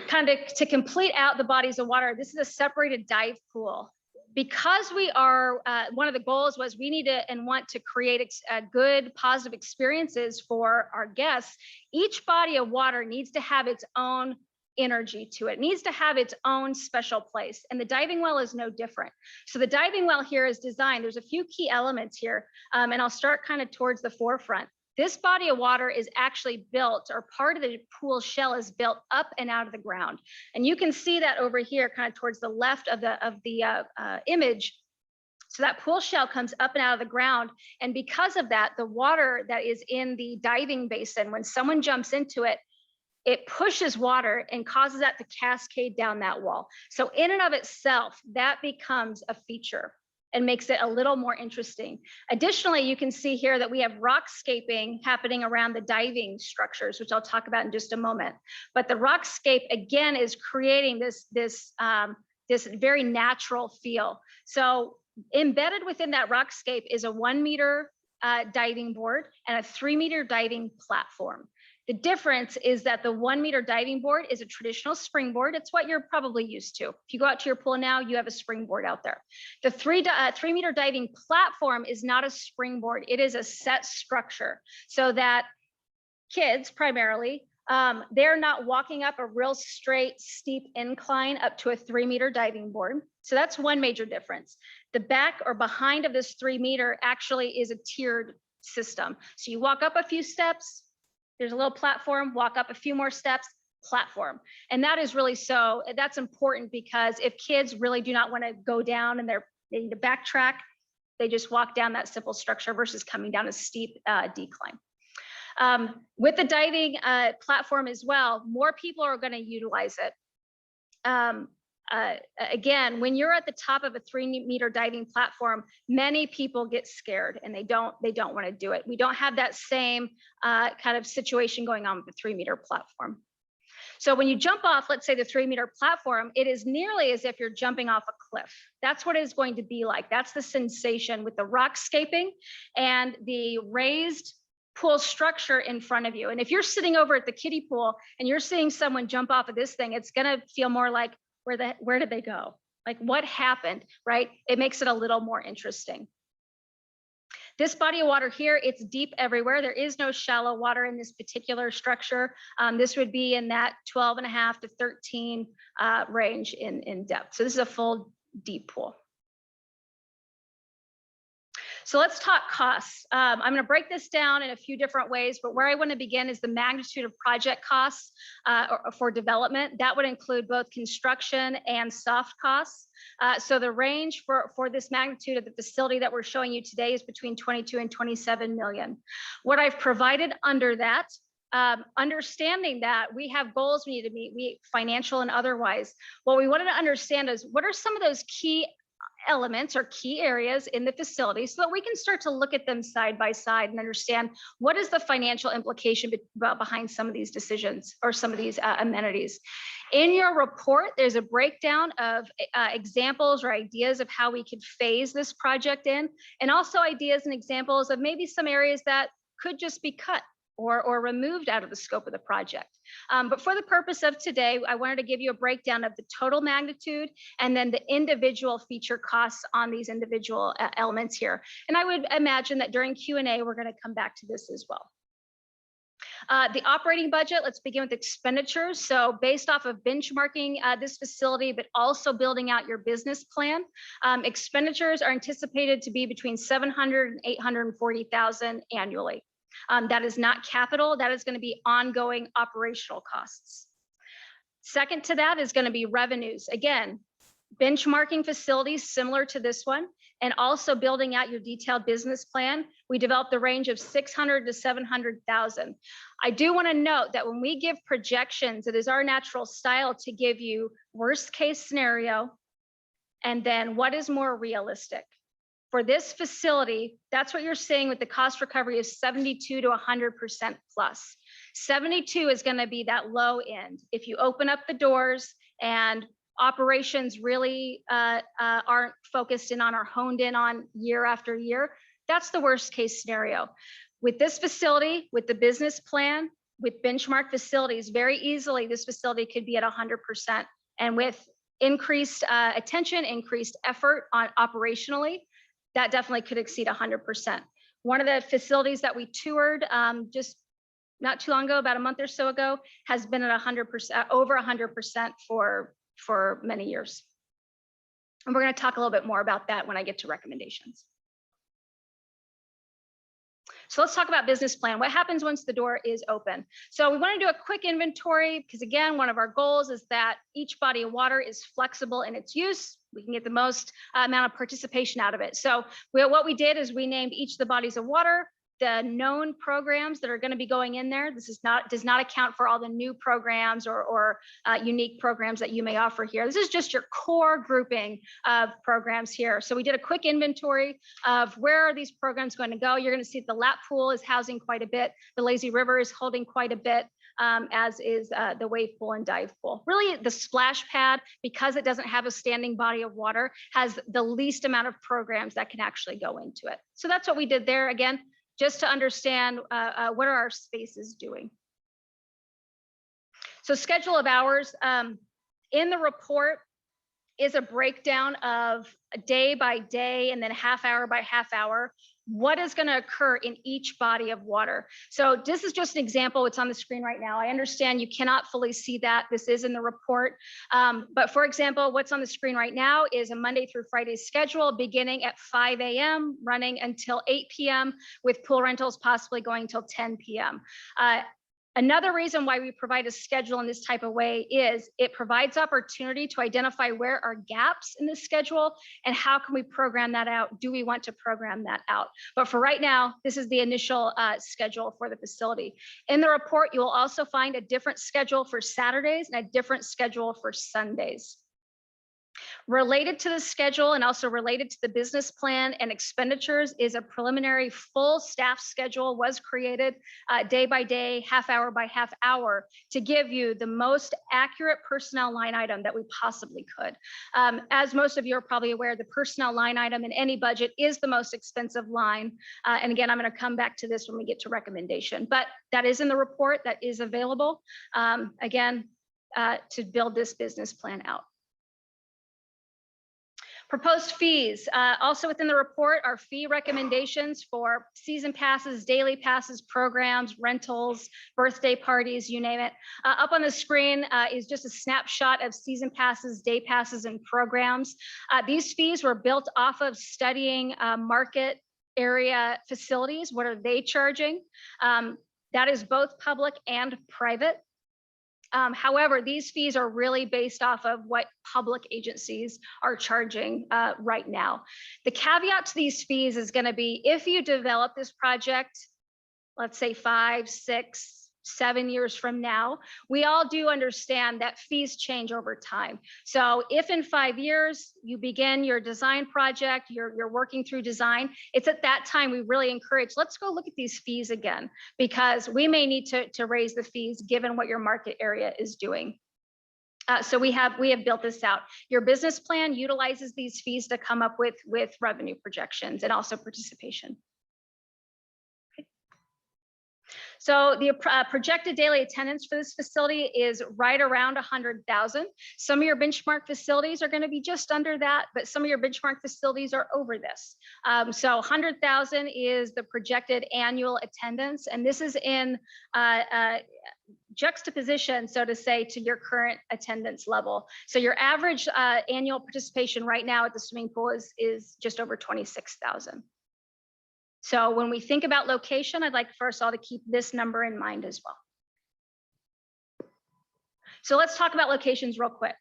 Kind of to complete out the bodies of water, this is a separated dive pool. Because we are, one of the goals was we need to and want to create good, positive experiences for our guests. Each body of water needs to have its own energy to it, needs to have its own special place. And the diving well is no different. So the diving well here is designed, there's a few key elements here, and I'll start kind of towards the forefront. This body of water is actually built, or part of the pool shell is built up and out of the ground. And you can see that over here, kind of towards the left of the image. So that pool shell comes up and out of the ground. And because of that, the water that is in the diving basin, when someone jumps into it, it pushes water and causes that to cascade down that wall. So in and of itself, that becomes a feature and makes it a little more interesting. Additionally, you can see here that we have rockscaping happening around the diving structures, which I'll talk about in just a moment. But the rockscape, again, is creating this very natural feel. So embedded within that rockscape is a 1 meter diving board and a 3 meter diving platform. The difference is that the 1 meter diving board is a traditional springboard. It's what you're probably used to. If you go out to your pool now, you have a springboard out there. The 3 meter diving platform is not a springboard. It is a set structure so that kids primarily, they're not walking up a real straight, steep incline up to a 3 meter diving board. So that's one major difference. The back or behind of this 3 meter actually is a tiered system. So you walk up a few steps, there's a little platform, walk up a few more steps, platform. And that is really that's important because if kids really do not want to go down and they need to backtrack, they just walk down that simple structure versus coming down a steep decline. With the diving platform as well, more people are going to utilize it. Again, when you're at the top of a 3 meter diving platform, many people get scared and they don't want to do it. We don't have that same kind of situation going on with the 3 meter platform. So when you jump off, let's say the 3 meter platform, it is nearly as if you're jumping off a cliff. That's what it's going to be like. That's the sensation with the rockscaping and the raised pool structure in front of you. And if you're sitting over at the kiddie pool and you're seeing someone jump off of this thing, it's going to feel more like, where did they go? Like what happened, right? It makes it a little more interesting. This body of water here, it's deep everywhere. There is no shallow water in this particular structure. This would be in that 12.5 to 13 range in depth. So this is a full deep pool. So let's talk costs. I'm going to break this down in a few different ways, but where I want to begin is the magnitude of project costs for development. That would include both construction and soft costs. So the range for this magnitude of the facility that we're showing you today is between 22 and 27 million. What I've provided under that, understanding that we have goals we need to meet, financial and otherwise. What we wanted to understand is what are some of those key elements or key areas in the facility so that we can start to look at them side by side and understand what is the financial implication behind some of these decisions or some of these amenities. In your report, there's a breakdown of examples or ideas of how we could phase this project in, and also ideas and examples of maybe some areas that could just be cut or removed out of the scope of the project. But for the purpose of today, I wanted to give you a breakdown of the total magnitude and then the individual feature costs on these individual elements here. And I would imagine that during Q&A, we're going to come back to this as well. The operating budget, let's begin with expenditures. So based off of benchmarking this facility, but also building out your business plan, expenditures are anticipated to be between $700,000 and $840,000 annually. That is not capital, that is going to be ongoing operational costs. Second to that is going to be revenues. Again, benchmarking facilities similar to this one, and also building out your detailed business plan. We developed the range of 600 to 700,000. I do want to note that when we give projections, it is our natural style to give you worst case scenario, and then what is more realistic. For this facility, that's what you're seeing with the cost recovery of 72 to 100% plus. 72 is going to be that low end. If you open up the doors and operations really aren't focused in on or honed in on year after year, that's the worst case scenario. With this facility, with the business plan, with benchmark facilities, very easily this facility could be at 100%. And with increased attention, increased effort on operationally, that definitely could exceed 100%. One of the facilities that we toured just not too long ago, about a month or so ago, has been at 100%, over 100% for many years. And we're going to talk a little bit more about that when I get to recommendations. So let's talk about business plan. What happens once the door is open? So we want to do a quick inventory because again, one of our goals is that each body of water is flexible in its use. We can get the most amount of participation out of it. So what we did is we named each of the bodies of water, the known programs that are going to be going in there. This does not account for all the new programs or unique programs that you may offer here. This is just your core grouping of programs here. So we did a quick inventory of where are these programs going to go. You're going to see that the lap pool is housing quite a bit. The lazy river is holding quite a bit, as is the wave pool and dive pool. Really, the splash pad, because it doesn't have a standing body of water, has the least amount of programs that can actually go into it. So that's what we did there. Again, just to understand what are our spaces doing. So schedule of hours in the report is a breakdown of day by day and then half hour by half hour. What is going to occur in each body of water? So this is just an example. It's on the screen right now. I understand you cannot fully see that. This is in the report. But for example, what's on the screen right now is a Monday through Friday schedule beginning at 5 a.m., running until 8 p.m., with pool rentals possibly going till 10 p.m. Another reason why we provide a schedule in this type of way is it provides opportunity to identify where are gaps in the schedule and how can we program that out? Do we want to program that out? But for right now, this is the initial schedule for the facility. In the report, you will also find a different schedule for Saturdays and a different schedule for Sundays. Related to the schedule and also related to the business plan and expenditures is a preliminary full staff schedule was created day by day, half hour by half hour to give you the most accurate personnel line item that we possibly could. As most of you are probably aware, the personnel line item in any budget is the most expensive line. And again, I'm going to come back to this when we get to recommendation, but that is in the report that is available, again, to build this business plan out. Proposed fees, also within the report are fee recommendations for season passes, daily passes, programs, rentals, birthday parties, you name it. Up on the screen is just a snapshot of season passes, day passes, and programs. These fees were built off of studying market area facilities. What are they charging? That is both public and private. However, these fees are really based off of what public agencies are charging right now. The caveat to these fees is going to be if you develop this project, let's say 5, 6, 7 years from now, we all do understand that fees change over time. So if in 5 years you begin your design project, you're working through design, it's at that time we really encourage, let's go look at these fees again, because we may need to raise the fees given what your market area is doing. So we have built this out. Your business plan utilizes these fees to come up with revenue projections and also participation. So the projected daily attendance for this facility is right around 100,000. Some of your benchmark facilities are going to be just under that, but some of your benchmark facilities are over this. So 100,000 is the projected annual attendance, and this is in juxtaposition, so to say, to your current attendance level. So your average annual participation right now at the swimming pool is just over 26,000. So when we think about location, I'd like for us all to keep this number in mind as well. So let's talk about locations real quick.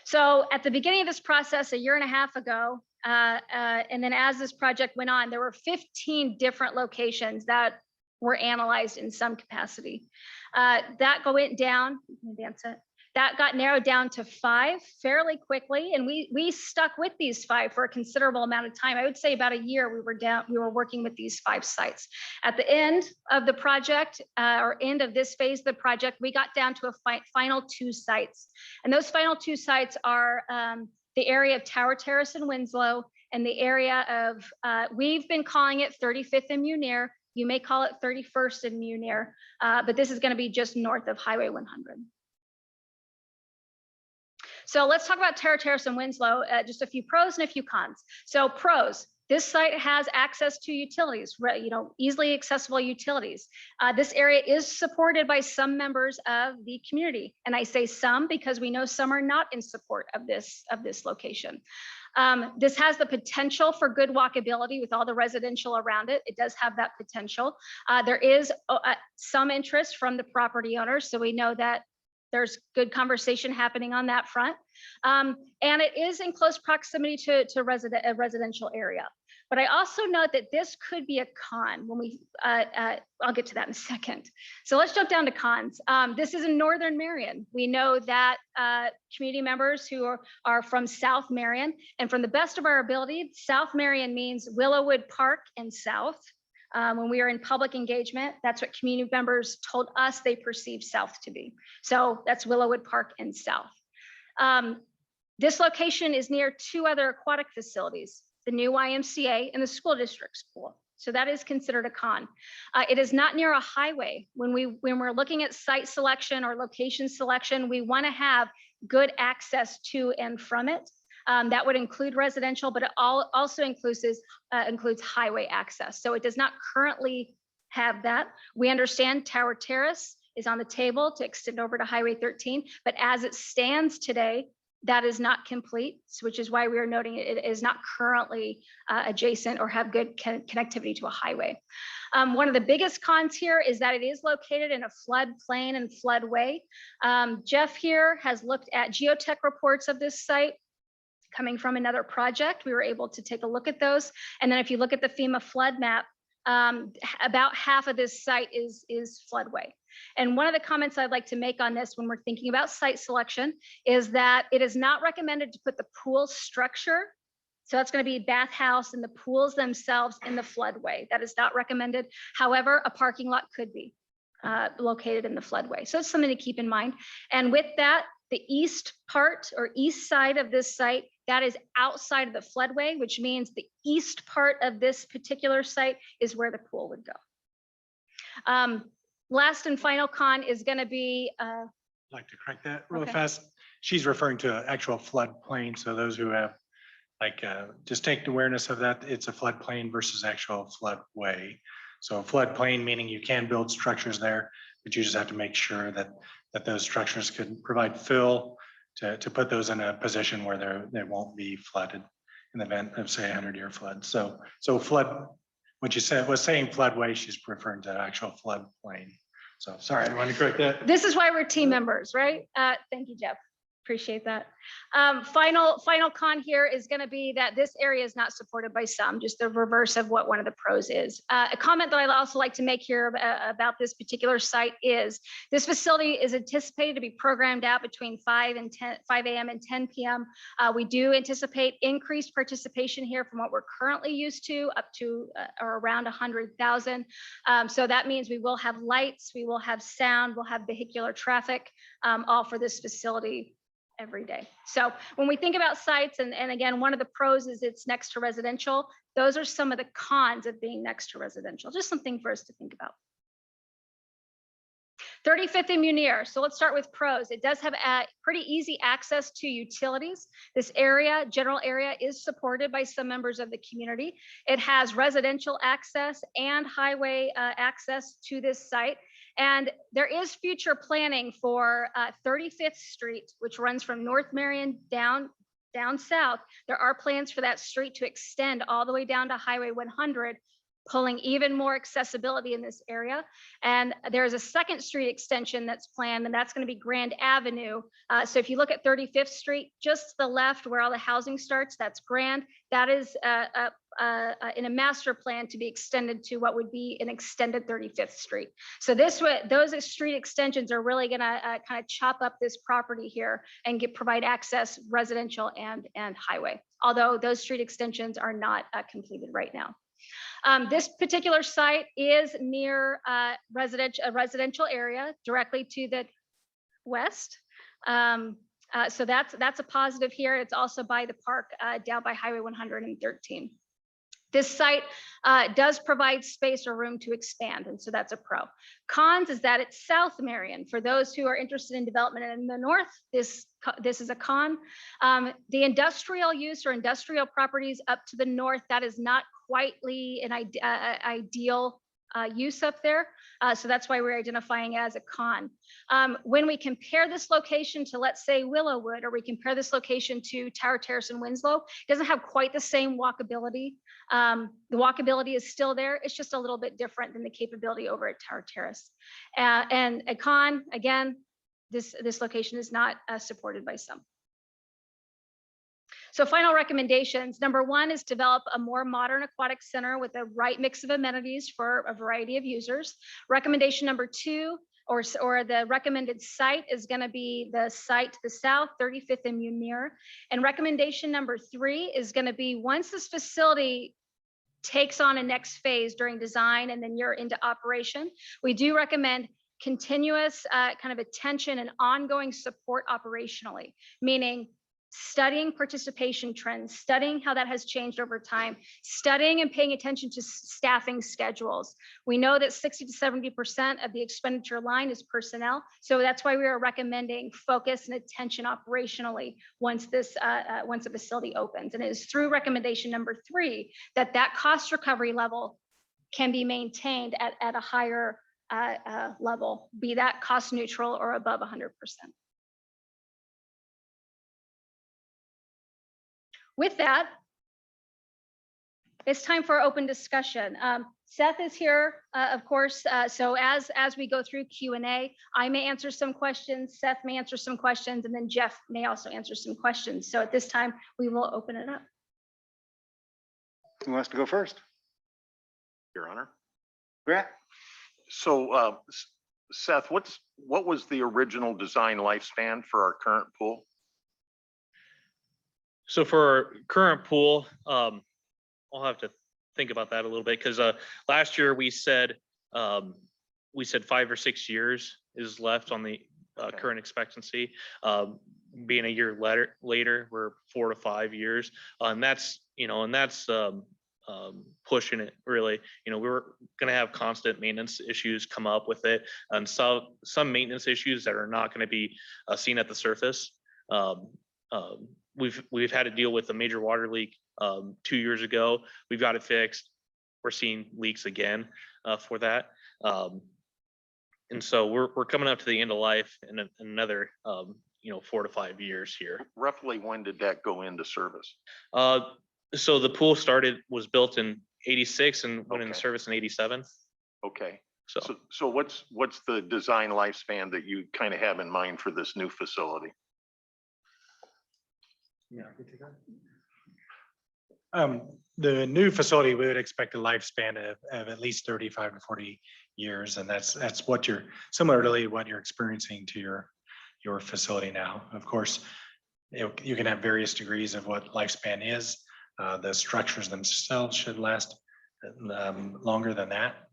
So at the beginning of this process, a year and a half ago, and then as this project went on, there were 15 different locations that were analyzed in some capacity. That went down, advance it. That got narrowed down to 5 fairly quickly, and we stuck with these 5 for a considerable amount of time. I would say about a year we were working with these 5 sites. At the end of the project, or end of this phase of the project, we got down to a final 2 sites. And those final 2 sites are the area of Tower Terrace in Winslow and the area of, we've been calling it 35th and Munir. You may call it 31st and Munir, but this is going to be just north of Highway 100. So let's talk about Tower Terrace and Winslow, just a few pros and a few cons. So pros, this site has access to utilities, easily accessible utilities. This area is supported by some members of the community. And I say some because we know some are not in support of this location. This has the potential for good walkability with all the residential around it. It does have that potential. There is some interest from the property owners, so we know that there's good conversation happening on that front. And it is in close proximity to a residential area. But I also note that this could be a con when we, I'll get to that in a second. So let's jump down to cons. This is in Northern Marion. We know that community members who are from South Marion, and from the best of our ability, South Marion means Willowwood Park and South. When we are in public engagement, that's what community members told us they perceive South to be. So that's Willowwood Park and South. This location is near two other aquatic facilities, the new YMCA and the school district's pool. So that is considered a con. It is not near a highway. When we're looking at site selection or location selection, we want to have good access to and from it. That would include residential, but it also includes highway access. So it does not currently have that. We understand Tower Terrace is on the table to extend over to Highway 13, but as it stands today, that is not complete, which is why we are noting it is not currently adjacent or have good connectivity to a highway. One of the biggest cons here is that it is located in a floodplain and floodway. Jeff here has looked at geotech reports of this site coming from another project. We were able to take a look at those. And then if you look at the FEMA flood map, about half of this site is floodway. And one of the comments I'd like to make on this when we're thinking about site selection is that it is not recommended to put the pool structure. So that's going to be bathhouse and the pools themselves in the floodway. That is not recommended. However, a parking lot could be located in the floodway. So it's something to keep in mind. And with that, the east part or east side of this site, that is outside of the floodway, which means the east part of this particular site is where the pool would go. Last and final con is going to be. I'd like to correct that really Okay. fast. She's referring to an actual floodplain. So those who have just take awareness of that. It's a floodplain versus actual floodway. So floodplain meaning you can build structures there, but you just have to make sure that those structures can provide fill to put those in a position where they won't be flooded in the event of, say, 100-year flood. So flood, when she was saying floodway, she's referring to actual floodplain. So sorry, I wanted to correct that. This is why we're team members, right? Thank you, Jeff. Appreciate that. Final con here is going to be that this area is not supported by some, just the reverse of what one of the pros is. A comment that I'd also like to make here about this particular site is this facility is anticipated to be programmed out between 5 a.m. and 10 p.m. We do anticipate increased participation here from what we're currently used to up to or around 100,000. So that means we will have lights, we will have sound, we'll have vehicular traffic, all for this facility every day. So when we think about sites, and again, one of the pros is it's next to residential. Those are some of the cons of being next to residential. Just something for us to think about. 35th and Munir. So let's start with pros. It does have pretty easy access to utilities. This area, general area, is supported by some members of the community. It has residential access and highway access to this site. And there is future planning for 35th Street, which runs from North Marion down south. There are plans for that street to extend all the way down to Highway 100, pulling even more accessibility in this area. And there's a 2nd Street extension that's planned, and that's going to be Grand Avenue. So if you look at 35th Street, just to the left where all the housing starts, that's Grand. That is in a master plan to be extended to what would be an extended 35th Street. So those street extensions are really going to kind of chop up this property here and provide access residential and highway. Although those street extensions are not completed right now. This particular site is near a residential area directly to the west. So that's a positive here. It's also by the park down by Highway 113. This site does provide space or room to expand, and so that's a pro. Cons is that it's South Marion. For those who are interested in development in the north, this is a con. The industrial use or industrial properties up to the north, that is not quite an ideal use up there. So that's why we're identifying it as a con. When we compare this location to, let's say, Willowwood, or we compare this location to Tower Terrace and Winslow, it doesn't have quite the same walkability. The walkability is still there. It's just a little bit different than the capability over at Tower Terrace. And a con, again, this location is not supported by some. So final recommendations. Number one is develop a more modern aquatic center with the right mix of amenities for a variety of users. Recommendation number two, or the recommended site, is going to be the site to the south, 35th and Munir. And recommendation number three is going to be, once this facility takes on a next phase during design and then you're into operation, we do recommend continuous kind of attention and ongoing support operationally, meaning studying participation trends, studying how that has changed over time, studying and paying attention to staffing schedules. We know that 60 to 70% of the expenditure line is personnel. So that's why we are recommending focus and attention operationally once the facility opens. And it is through recommendation number three that cost recovery level can be maintained at a higher level, be that cost neutral or above 100%. With that, it's time for open discussion. Seth is here, of course. So as we go through Q&A, I may answer some questions, Seth may answer some questions, and then Jeff may also answer some questions. So at this time, we will open it up. Who wants to go first? Your Honor. Grant? So Seth, what was the original design lifespan for our current pool? So for our current pool, I'll have to think about that a little bit, because last year we said 5 or 6 years is left on the current expectancy. Being a year later, we're 4 to 5 years, and that's pushing it really. We're going to have constant maintenance issues come up with it, and some maintenance issues that are not going to be seen at the surface. We've had to deal with a major water leak 2 years ago. We've got it fixed. We're seeing leaks again for that. And so we're coming up to the end of life in another 4 to 5 years here. Roughly when did that go into service? So the pool was built in 86 and went into service in 87. Okay. So So what's the design lifespan that you kind of have in mind for this new facility? Yeah. The new facility, we would expect a lifespan of at least 35 to 40 years. And that's what similarly what you're experiencing to your facility now. Of course, you can have various degrees of what lifespan is. The structures themselves should last longer than that,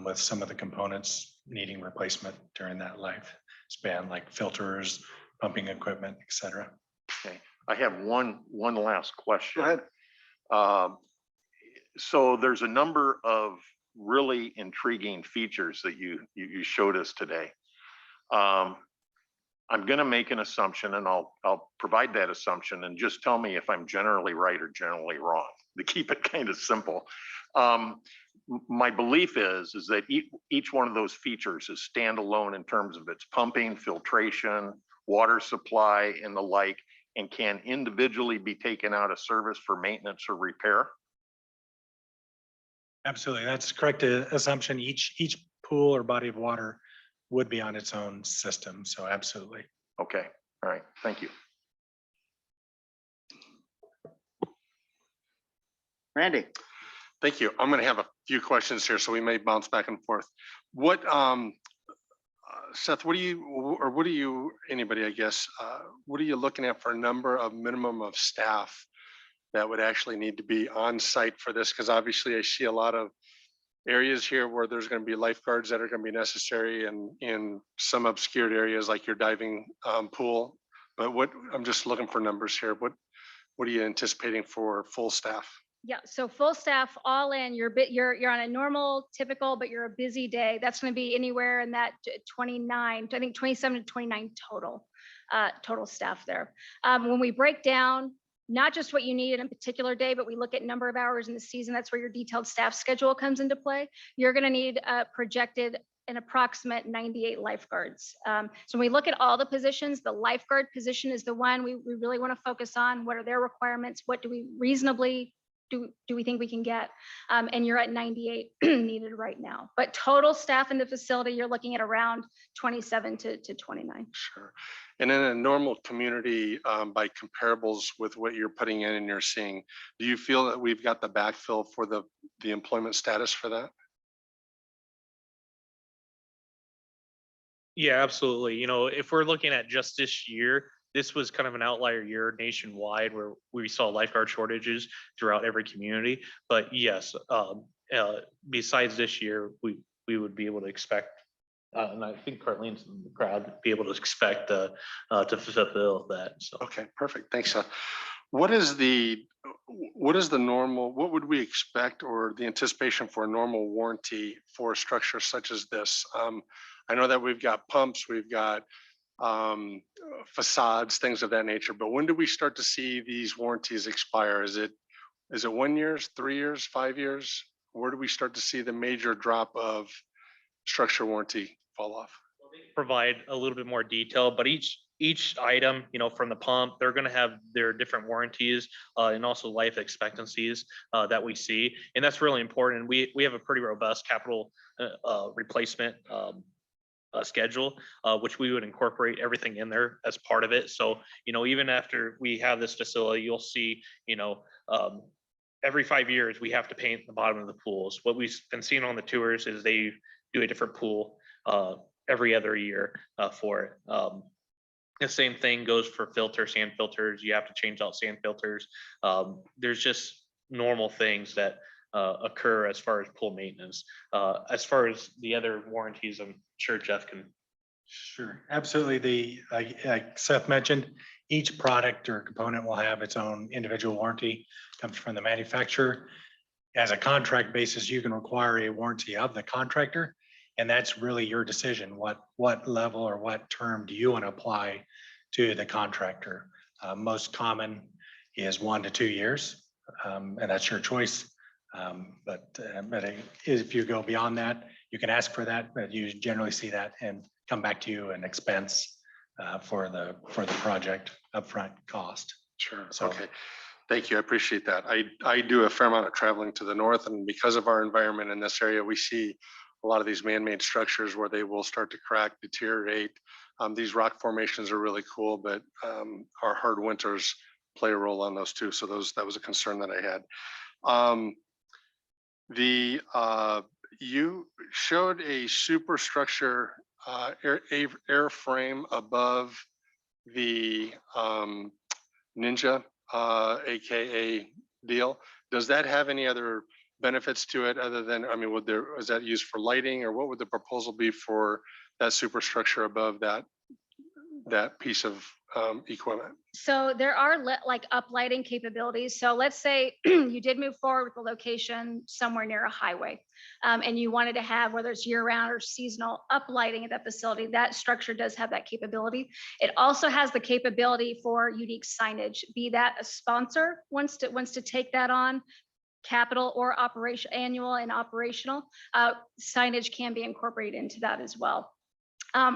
with some of the components needing replacement during that lifespan, like filters, pumping equipment, et cetera. Okay. I have one last question. Go ahead. So there's a number of really intriguing features that you showed us today. I'm going to make an assumption, and I'll provide that assumption, and just tell me if I'm generally right or generally wrong, to keep it kind of simple. My belief is that each one of those features is standalone in terms of its pumping, filtration, water supply, and the like, and can individually be taken out of service for maintenance or repair. Absolutely, that's correct assumption. Each pool or body of water would be on its own system. So absolutely. Okay. All right. Thank you. Randy? Thank you. I'm going to have a few questions here, so we may bounce back and forth. What, Seth, anybody, I guess, what are you looking at for a number of minimum of staff that would actually need to be on site for this? Because obviously I see a lot of areas here where there's going to be lifeguards that are going to be necessary, and in some obscured areas like your diving pool. But I'm just looking for numbers here. What are you anticipating for full staff? Yeah, so full staff, all in, you're on a normal, typical, but you're a busy day. That's going to be anywhere in that 29, I think 27 to 29 total staff there. When we break down not just what you need in a particular day, but we look at number of hours in the season. That's where your detailed staff schedule comes into play. You're going to need projected an approximate 98 lifeguards. So when we look at all the positions, the lifeguard position is the one we really want to focus on. What are their requirements? What do we reasonably do we think we can get? And you're at 98 needed right now. But total staff in the facility, you're looking at around 27 to 29. Sure. And in a normal community, by comparables with what you're putting in and you're seeing, do you feel that we've got the backfill for the employment status for that? Yeah, absolutely. You know, if we're looking at just this year, this was kind of an outlier year nationwide where we saw lifeguard shortages throughout every community. But yes, besides this year, we would be able to expect, and I think Carlene's in the crowd, be able to expect to fulfill that. So. Okay, perfect. Thanks. What is the normal, what would we expect or the anticipation for a normal warranty for a structure such as this? I know that we've got pumps, we've got facades, things of that nature, but when do we start to see these warranties expire? Is it 1 year, 3 years, 5 years? Where do we start to see the major drop of structure warranty fall off? Provide a little bit more detail, but each item, you know, from the pump, they're going to have their different warranties and also life expectancies that we see, and that's really important. We have a pretty robust capital replacement schedule, which we would incorporate everything in there as part of it. So, you know, even after we have this facility, you'll see, you know, every 5 years we have to paint the bottom of the pools. What we've been seeing on the tours is they do a different pool every other year for it. The same thing goes for sand filters. You have to change out sand filters. There's just normal things that occur as far as pool maintenance. As far as the other warranties, I'm sure Jeff can. Sure, absolutely. Like Seth mentioned, each product or component will have its own individual warranty, comes from the manufacturer. As a contract basis, you can require a warranty of the contractor, and that's really your decision. What level or what term do you want to apply to the contractor? Most common is 1 to 2 years, and that's your choice. But if you go beyond that, you can ask for that, but you generally see that and come back to you an expense for the project upfront cost. Sure. So- Okay. Thank you. I appreciate that. I do a fair amount of traveling to the north, and because of our environment in this area, we see a lot of these man-made structures where they will start to crack, deteriorate. These rock formations are really cool, but our hard winters play a role on those too. So that was a concern that I had. You showed a superstructure airframe above the Ninja, AKA deal. Does that have any other benefits to it other than, I mean, is that used for lighting, or what would the proposal be for that superstructure above that piece of equipment? So there are like uplighting capabilities. So let's say you did move forward with the location somewhere near a highway, and you wanted to have, whether it's year round or seasonal, uplighting at that facility. That structure does have that capability. It also has the capability for unique signage, be that a sponsor wants to take that on, capital or annual and operational, signage can be incorporated into that as well.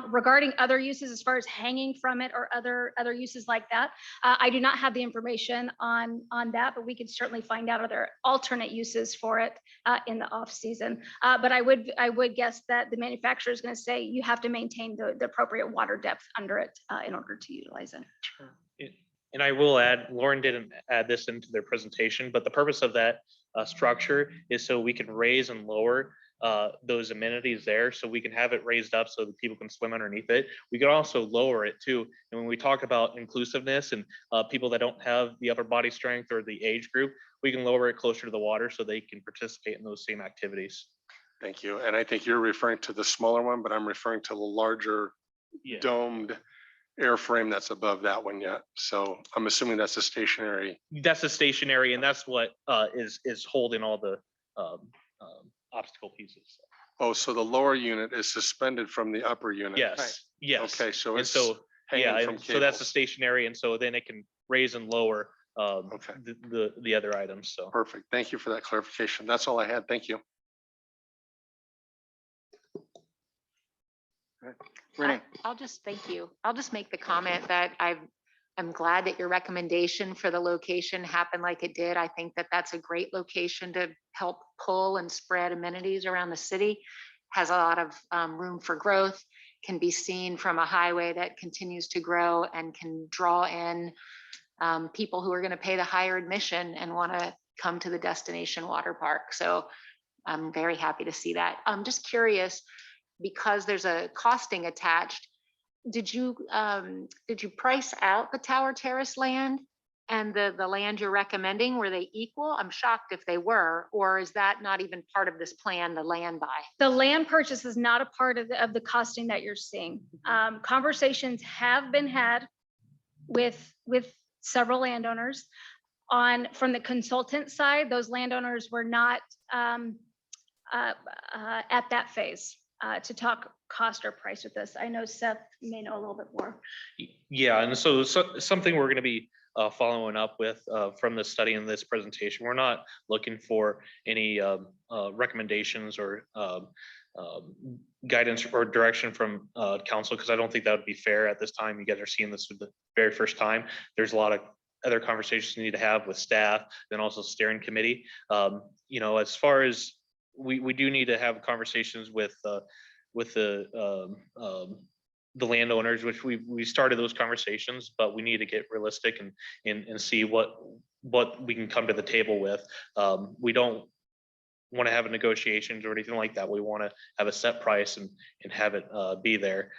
Regarding other uses, as far as hanging from it or other uses like that, I do not have the information on that, but we could certainly find out other alternate uses for it in the off season. But I would guess that the manufacturer is going to say you have to maintain the appropriate water depth under it in order to utilize it. Sure. And I will add, Lauren didn't add this into their presentation, but the purpose of that structure is so we can raise and lower those amenities there, so we can have it raised up so that people can swim underneath it. We can also lower it too. And when we talk about inclusiveness and people that don't have the upper body strength or the age group, we can lower it closer to the water so they can participate in those same activities. Thank you. And I think you're referring to the smaller one, but I'm referring to the larger domed airframe that's above that one yet. So I'm assuming that's a stationary. That's a stationary, and that's what is holding all the obstacle pieces. Oh, so the lower unit is suspended from the upper unit. Yes. Okay, so And it's so hanging from so that's a cables. stationary, and so then it can raise and lower Okay. the other items. So. Perfect. Thank you for that clarification. That's all I had. Thank you. Renee, I'll just thank you. I'll just make the comment that I'm glad that your recommendation for the location happened like it did. I think that that's a great location to help pull and spread amenities around the city. Has a lot of room for growth, can be seen from a highway that continues to grow and can draw in people who are going to pay the higher admission and want to come to the destination water park. So I'm very happy to see that. I'm just curious, because there's a costing attached, did you price out the Tower Terrace land and the land you're recommending? Were they equal? I'm shocked if they were, or is that not even part of this plan, the land buy? The land purchase is not a part of the costing that you're seeing. Conversations have been had with several landowners. From the consultant side, those landowners were not at that phase to talk cost or price with us. I know Seth may know a little bit more. Yeah, and so something we're going to be following up with from the study in this presentation. We're not looking for any recommendations or guidance or direction from council, because I don't think that would be fair at this time. You guys are seeing this for the very first time. There's a lot of other conversations you need to have with staff, then also steering committee. As far as we do need to have conversations with the landowners, which we started those conversations, but we need to get realistic and see what we can come to the table with. We don't want to have negotiations or anything like that. We want to have a set price and have it be there.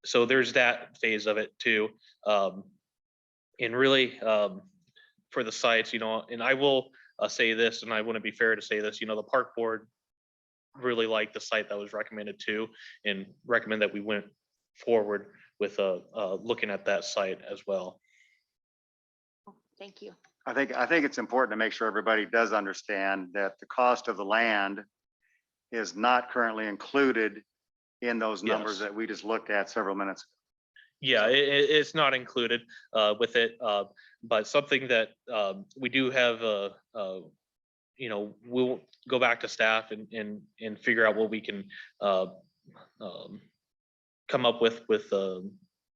So there's that phase of it too. And really for the sites, and I will say this, and I want to be fair to say this, the park board really liked the site that was recommended to, and recommend that we went forward with looking at that site as well. Thank you. I think it's important to make sure everybody does understand that the cost of the land is not currently included in those numbers Yes. that we just looked at several minutes ago. Yeah, it's not included with it, but something that we do have, we'll go back to staff and figure out what we can come up with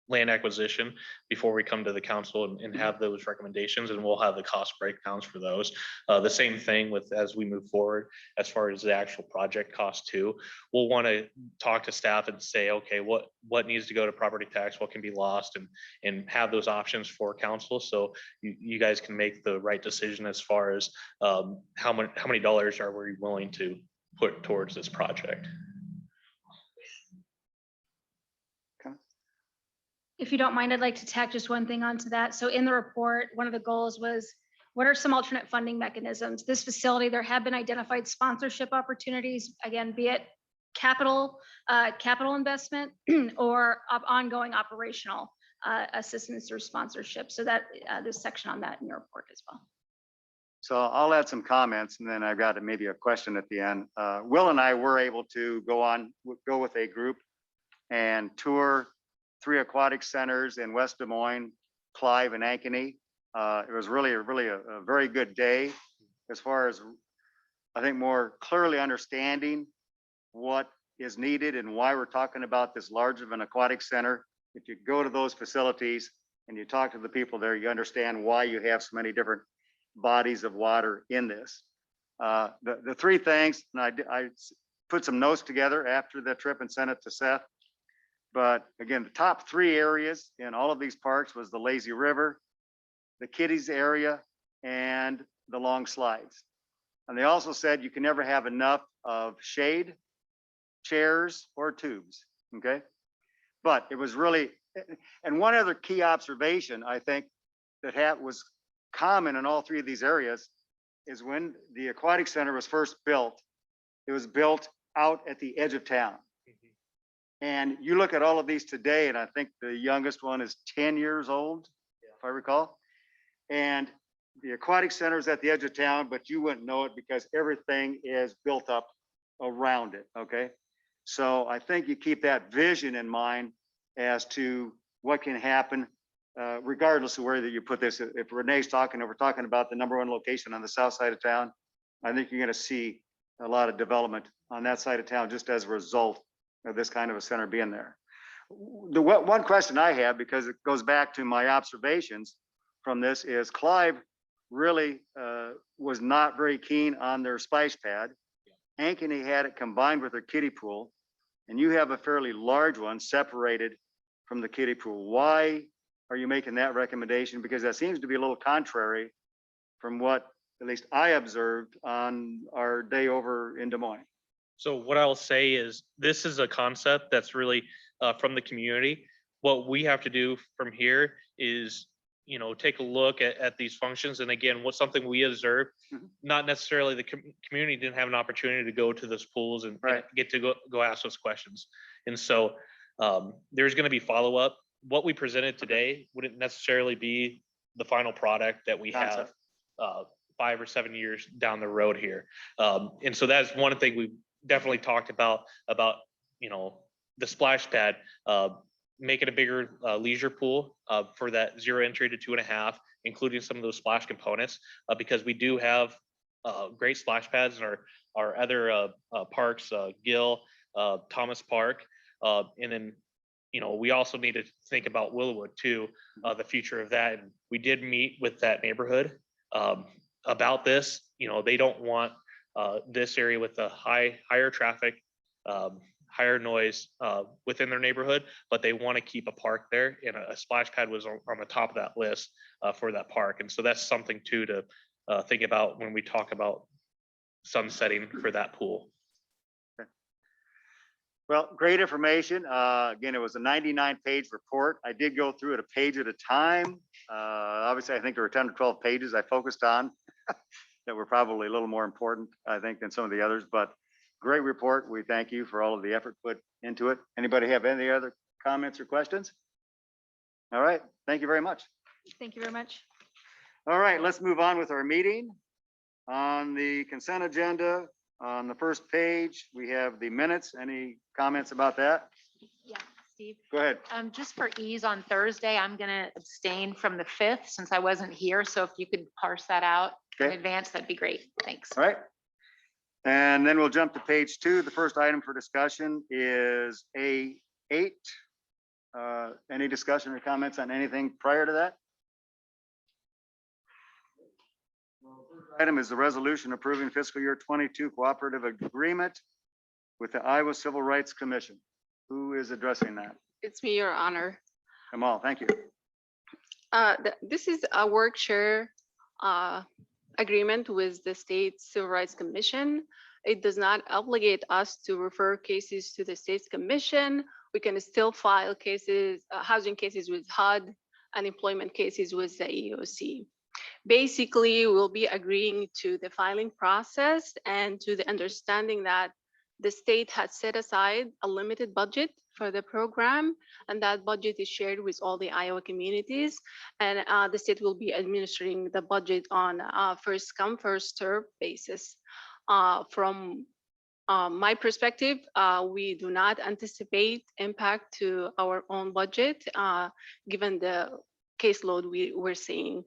land acquisition before we come to the council and have those recommendations, and we'll have the cost breakdowns for those. The same thing with as we move forward, as far as the actual project cost too, we'll want to talk to staff and say, okay, what needs to go to property tax, what can be lost, and have those options for council, so you guys can make the right decision as far as how many dollars are we willing to put towards this project. If you don't mind, I'd like to tack just one thing onto that. So in the report, one of the goals was, what are some alternate funding mechanisms? This facility, there have been identified sponsorship opportunities, again, be it capital investment or ongoing operational assistance through sponsorship. So that there's a section on that in your report as well. So I'll add some comments, and then I've got maybe a question at the end. Will and I were able to go with a group and tour 3 aquatic centers in West Des Moines, Clive, and Ankeny. It was really a very good day as far as, I think, more clearly understanding what is needed and why we're talking about this large of an aquatic center. If you go to those facilities and you talk to the people there, you understand why you have so many different bodies of water in this. The 3 things, and I put some notes together after the trip and sent it to Seth. But again, the top 3 areas in all of these parks was the lazy river, the kiddies area, and the long slides. And they also said you can never have enough of shade, chairs, or tubes, okay? But it was really, and one other key observation I think that was common in all 3 of these areas is when the aquatic center was first built, it was built out at the edge of town. And you look at all of these today, and I think the youngest one is 10 years old, if I recall. And the aquatic center is at the edge of town, but you wouldn't know it because everything is built up around it, okay? So I think you keep that vision in mind as to what can happen regardless of where that you put this, if Renee's talking, and we're talking about the #1 location on the south side of town, I think you're gonna see a lot of development on that side of town just as a result of this kind of a center being there. The one question I have, because it goes back to my observations from this, is Clive really was not very keen on their splash pad. Ankeny had it combined with their kiddie pool, and you have a fairly large one separated from the kiddie pool. Why are you making that recommendation? Because that seems to be a little contrary from what at least I observed on our day over in Des Moines. So what I'll say is this is a concept that's really from the community. What we have to do from here is, you know, take a look at these functions. And again, what's something we observed, not necessarily the community didn't have an opportunity to go to those pools and Right. get to go ask those questions. And so there's going to be follow-up. What we presented today wouldn't necessarily be the final product that we have Concept. 5 or 7 years down the road here. And so that's one thing we definitely talked about, you know, the splash pad, make it a bigger leisure pool for that 0 entry to 2.5, including some of those splash components, because we do have great splash pads in our other parks, Gill, Thomas Park, and then, you know, we also need to think about Willowwood too, the future of that. And we did meet with that neighborhood about this. You know, they don't want this area with the higher traffic, higher noise within their neighborhood, but they want to keep a park there, and a splash pad was on the top of that list for that park. And so that's something too to think about when we talk about sunsetting for that pool. Well, great information. Again, it was a 99-page report. I did go through it a page at a time. Obviously, I think there were 10 or 12 pages I focused on that were probably a little more important, I think, than some of the others, but great report. We thank you for all of the effort put into it. Anybody have any other comments or questions? All right, thank you very much. Thank you very much. All right, let's move on with our meeting. On the consent agenda, on the first page, we have the minutes. Any comments about that? Yeah, Steve. Go ahead. Just for ease on Thursday, I'm gonna abstain from the 5th since I wasn't here. So if you could parse that out in Okay. advance, that'd be great. Thanks. All right. And then we'll jump to page 2. The first item for discussion is A8. Any discussion or comments on anything prior to that? Item is the resolution approving fiscal year 22 cooperative agreement with the Iowa Civil Rights Commission. Who is addressing that? It's me, Your Honor. Kamal, thank you. This is a work share agreement with the State Civil Rights Commission. It does not obligate us to refer cases to the State's Commission. We can still file cases, housing cases with HUD, and employment cases with the EEOC. Basically, we'll be agreeing to the filing process and to the understanding that the state has set aside a limited budget for the program, and that budget is shared with all the Iowa communities. And the state will be administering the budget on a first come, first serve basis. From my perspective, we do not anticipate impact to our own budget, given the caseload we're seeing.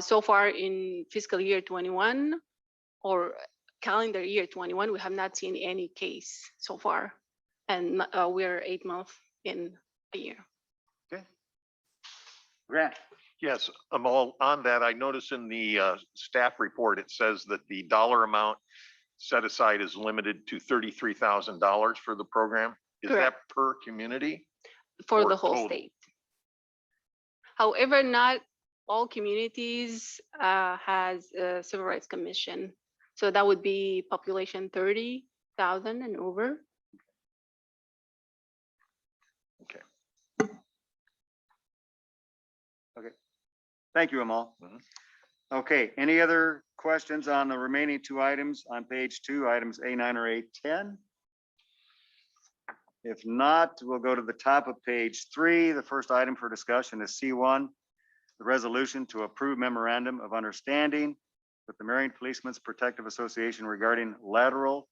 So far in fiscal year 21 or calendar year 21, we have not seen any case so far. And we're 8 months in a year. Okay. Grant. Yes, Amal, on that, I notice in the staff report, it says that the dollar amount set aside is limited to $33,000 for the program. Is that Correct. per community? For Or the whole total? state. However, not all communities has a Civil Rights Commission. So that would be population 30,000 and over. Thank you, Amal. Okay, any other questions on the remaining 2 items on page 2, items A9 or A10? If not, we'll go to the top of page 3. The first item for discussion is C1, the resolution to approve memorandum of understanding with the Marion Policemen's Protective Association regarding lateral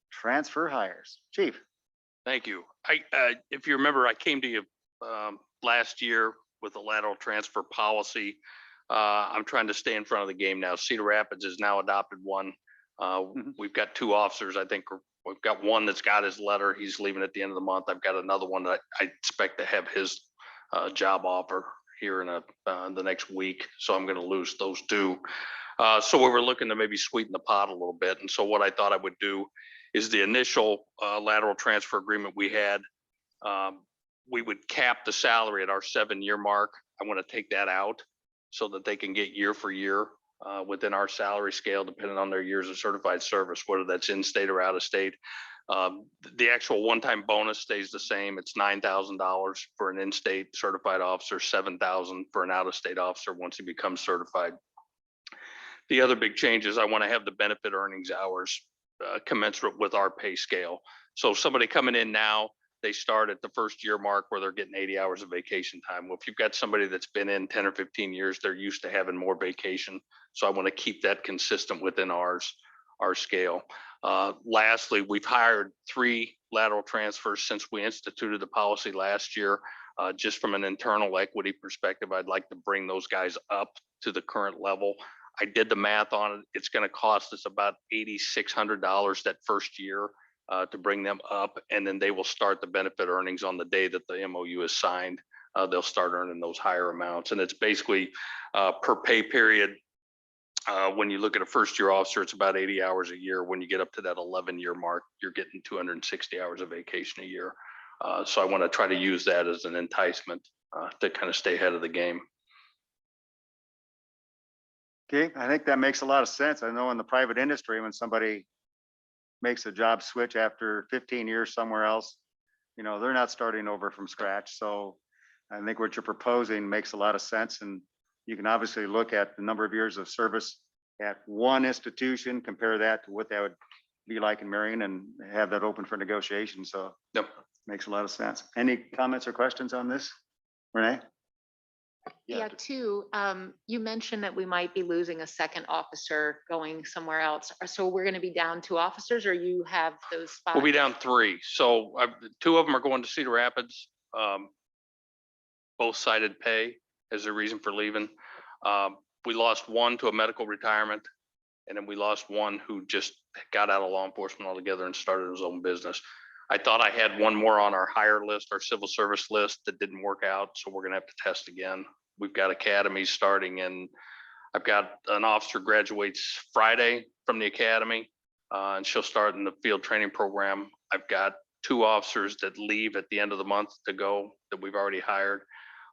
transfer hires. Chief. Thank you. If you remember, I came to you last year with the lateral transfer policy. I'm trying to stay in front of the game now. Cedar Rapids has now adopted one. We've got 2 officers. I think we've got one that's got his letter. He's leaving at the end of the month. I've got another one that I expect to have his job offer here in the next week. So I'm going to lose those 2. So we were looking to maybe sweeten the pot a little bit. And so what I thought I would do is the initial lateral transfer agreement we had, we would cap the salary at our 7-year mark. I want to take that out so that they can get year for year within our salary scale, depending on their years of certified service, whether that's in state or out of state. The actual one-time bonus stays the same. It's $9,000 for an in-state certified officer, $7,000 for an out-of-state officer once he becomes certified. The other big change is I want to have the benefit earnings hours commensurate with our pay scale. So somebody coming in now, they start at the 1st year mark where they're getting 80 hours of vacation time. Well, if you've got somebody that's been in 10 or 15 years, they're used to having more vacation. So I want to keep that consistent within our scale. Lastly, we've hired 3 lateral transfers since we instituted the policy last year. Just from an internal equity perspective, I'd like to bring those guys up to the current level. I did the math on it. It's going to cost us about $8,600 that 1st year to bring them up, and then they will start the benefit earnings on the day that the MOU is signed. They'll start earning those higher amounts, and it's basically per pay period. When you look at a 1st year officer, it's about 80 hours a year. When you get up to that 11-year mark, you're getting 260 hours of vacation a year. So I want to try to use that as an enticement to kind of stay ahead of the game. Okay, I think that makes a lot of sense. I know in the private industry, when somebody makes a job switch after 15 years somewhere else, they're not starting over from scratch. So I think what you're proposing makes a lot of sense. And you can obviously look at the number of years of service at one institution, compare that to what that would be like in Marion, and have that open for negotiation. So Yep. Makes a lot of sense. Any comments or questions on this, Renee? Yeah, too, you mentioned that we might be losing a 2nd officer going somewhere else. So we're going to be down 2 officers, or you have those 5? We'll be down 3. So 2 of them are going to Cedar Rapids. Both cited pay as a reason for leaving. We lost 1 to a medical retirement, and then we lost 1 who just got out of law enforcement altogether and started his own business. I thought I had 1 more on our hire list, our civil service list, that didn't work out. So we're going to have to test again. We've got academies starting, and I've got an officer graduates Friday from the academy, and she'll start in the field training program. I've got 2 officers that leave at the end of the month to go that we've already hired.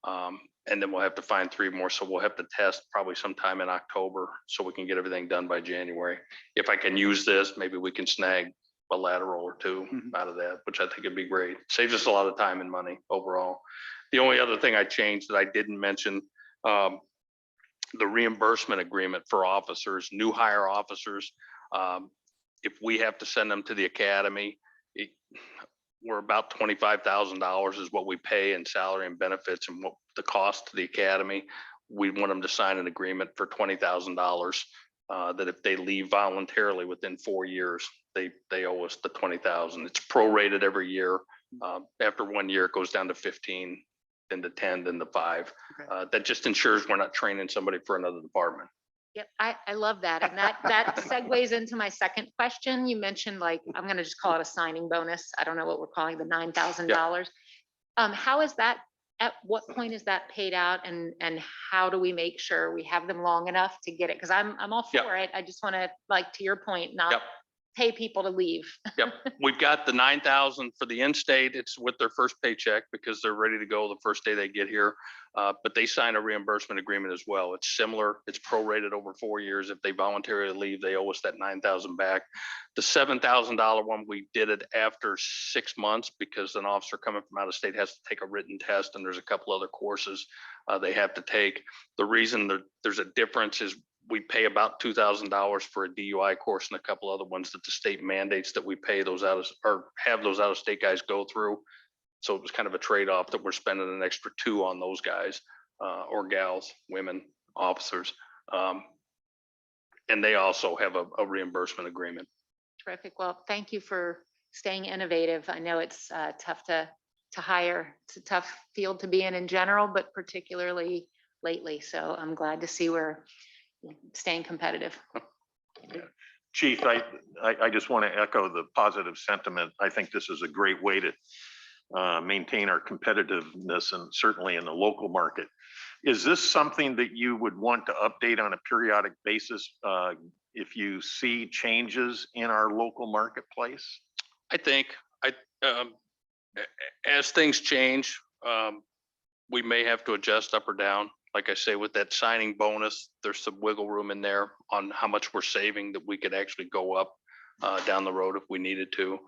And then we'll have to find 3 more. So we'll have to test probably sometime in October so we can get everything done by January. If I can use this, maybe we can snag a lateral or 2 out of that, which I think would be great. Saves us a lot of time and money overall. The only other thing I changed that I didn't mention, the reimbursement agreement for officers, new hire officers. If we have to send them to the academy, we're about $25,000 is what we pay in salary and benefits, and what the cost to the academy. We want them to sign an agreement for $20,000 that if they leave voluntarily within 4 years, they owe us the $20,000. It's prorated every year. After 1 year, it goes down to 15, then to 10, then to 5. Okay. That just ensures we're not training somebody for another department. Yep, I love that. And that segues into my second question. You mentioned, like, I'm going to just call it a signing bonus. I don't know what we're calling the $9,000. How is that, at what point is that paid out, and how do we make sure we have them long enough to get it? Because I'm all Yep. for it. I just want to, like, to your point, not Yep. pay people to leave. Yep, we've got the $9,000 for the in-state. It's with their first paycheck because they're ready to go the first day they get here. But they sign a reimbursement agreement as well. It's similar. It's prorated over 4 years. If they voluntarily leave, they owe us that $9,000 back. The $7,000 one, we did it after 6 months because an officer coming from out of state has to take a written test, and there's a couple other courses they have to take. The reason that there's a difference is we pay about $2,000 for a DUI course and a couple other ones that the state mandates that we pay those have those out of state guys go through. So it was kind of a trade-off that we're spending an extra $2,000 on those guys or gals, women, officers. And they also have a reimbursement agreement. Terrific. Well, thank you for staying innovative. I know it's tough to to hire. It's a tough field to be in general, but particularly lately. So I'm glad to see we're staying competitive. Chief, I just want to echo the positive sentiment. I think this is a great way to maintain our competitiveness and certainly in the local market. Is this something that you would want to update on a periodic basis if you see changes in our local marketplace? I think as things change, we may have to adjust up or down. Like I say, with that signing bonus, there's some wiggle room in there on how much we're saving that we could actually go up down the road if we needed to.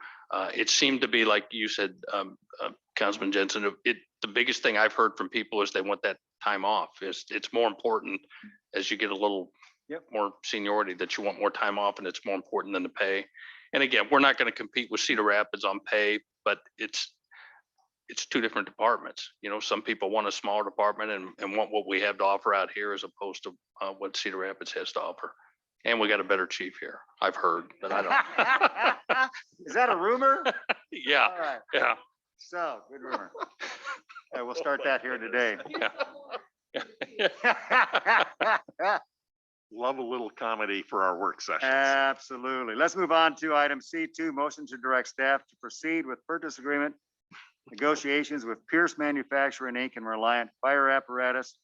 It seemed to be like you said, Councilman Jensen, the biggest thing I've heard from people is they want that time off. It's more important as you get a little more seniority that you want more time off, and it's more important than the pay. And again, we're not going to compete with Cedar Rapids on pay, but it's two different departments. You know, some people want a smaller department and want what we have to offer out here as opposed to what Cedar Rapids has to offer. And we got a better chief here, I've heard, but I don't. Is that a rumor? Yeah, All right. yeah. So, good rumor. We'll start that here today. Love a little comedy for our work sessions. Absolutely. Let's move on to item C2, motion to direct staff to proceed with purchase agreement negotiations with Pierce Manufacturing Inc. and Reliant Fire Apparatus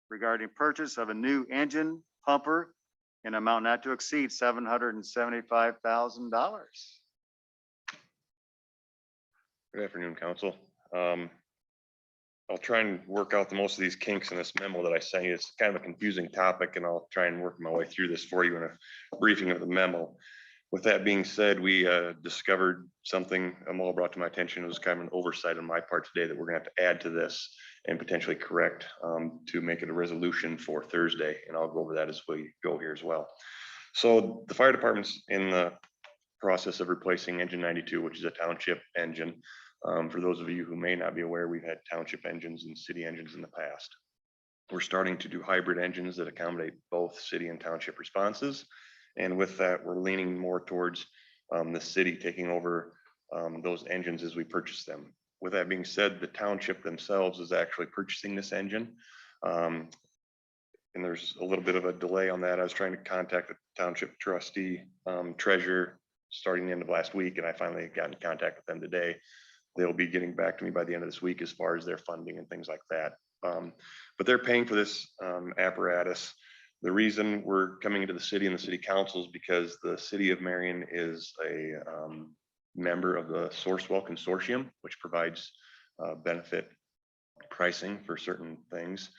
regarding purchase of a new engine pumper in amount not to exceed $775,000. Good afternoon, council. I'll try and work out the most of these kinks in this memo that I sent you. It's kind of a confusing topic, and I'll try and work my way through this for you in a briefing of the memo. With that being said, we discovered something all brought to my attention. It was kind of an oversight on my part today that we're gonna have to add to this and potentially correct to make it a resolution for Thursday. And I'll go over that as we go here as well. So the fire department's in the process of replacing engine 92, which is a township engine. For those of you who may not be aware, we've had township engines and city engines in the past. We're starting to do hybrid engines that accommodate both city and township responses. And with that, we're leaning more towards the city taking over those engines as we purchase them. With that being said, the township themselves is actually purchasing this engine. And there's a little bit of a delay on that. I was trying to contact the township trustee treasurer starting the end of last week, and I finally got in contact with them today. They'll be getting back to me by the end of this week as far as their funding and things like that. But they're paying for this apparatus. The reason we're coming into the city and the city council is because the city of Marion is a member of the Sourcewell Consortium, which provides benefit pricing for certain things.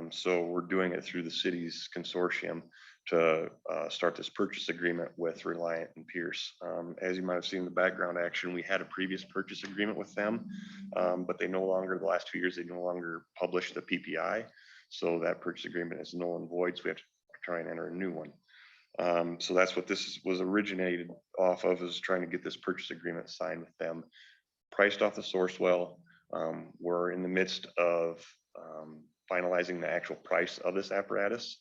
So we're doing it through the city's consortium to start this purchase agreement with Reliant and Pierce. As you might have seen in the background action, we had a previous purchase agreement with them, but they no longer, the last 2 years, they no longer published the PPI. So that purchase agreement is null and void. So we have to try and enter a new one. So that's what this was originated off of, is trying to get this purchase agreement signed with them, priced off the Sourcewell. We're in the midst of finalizing the actual price of this apparatus.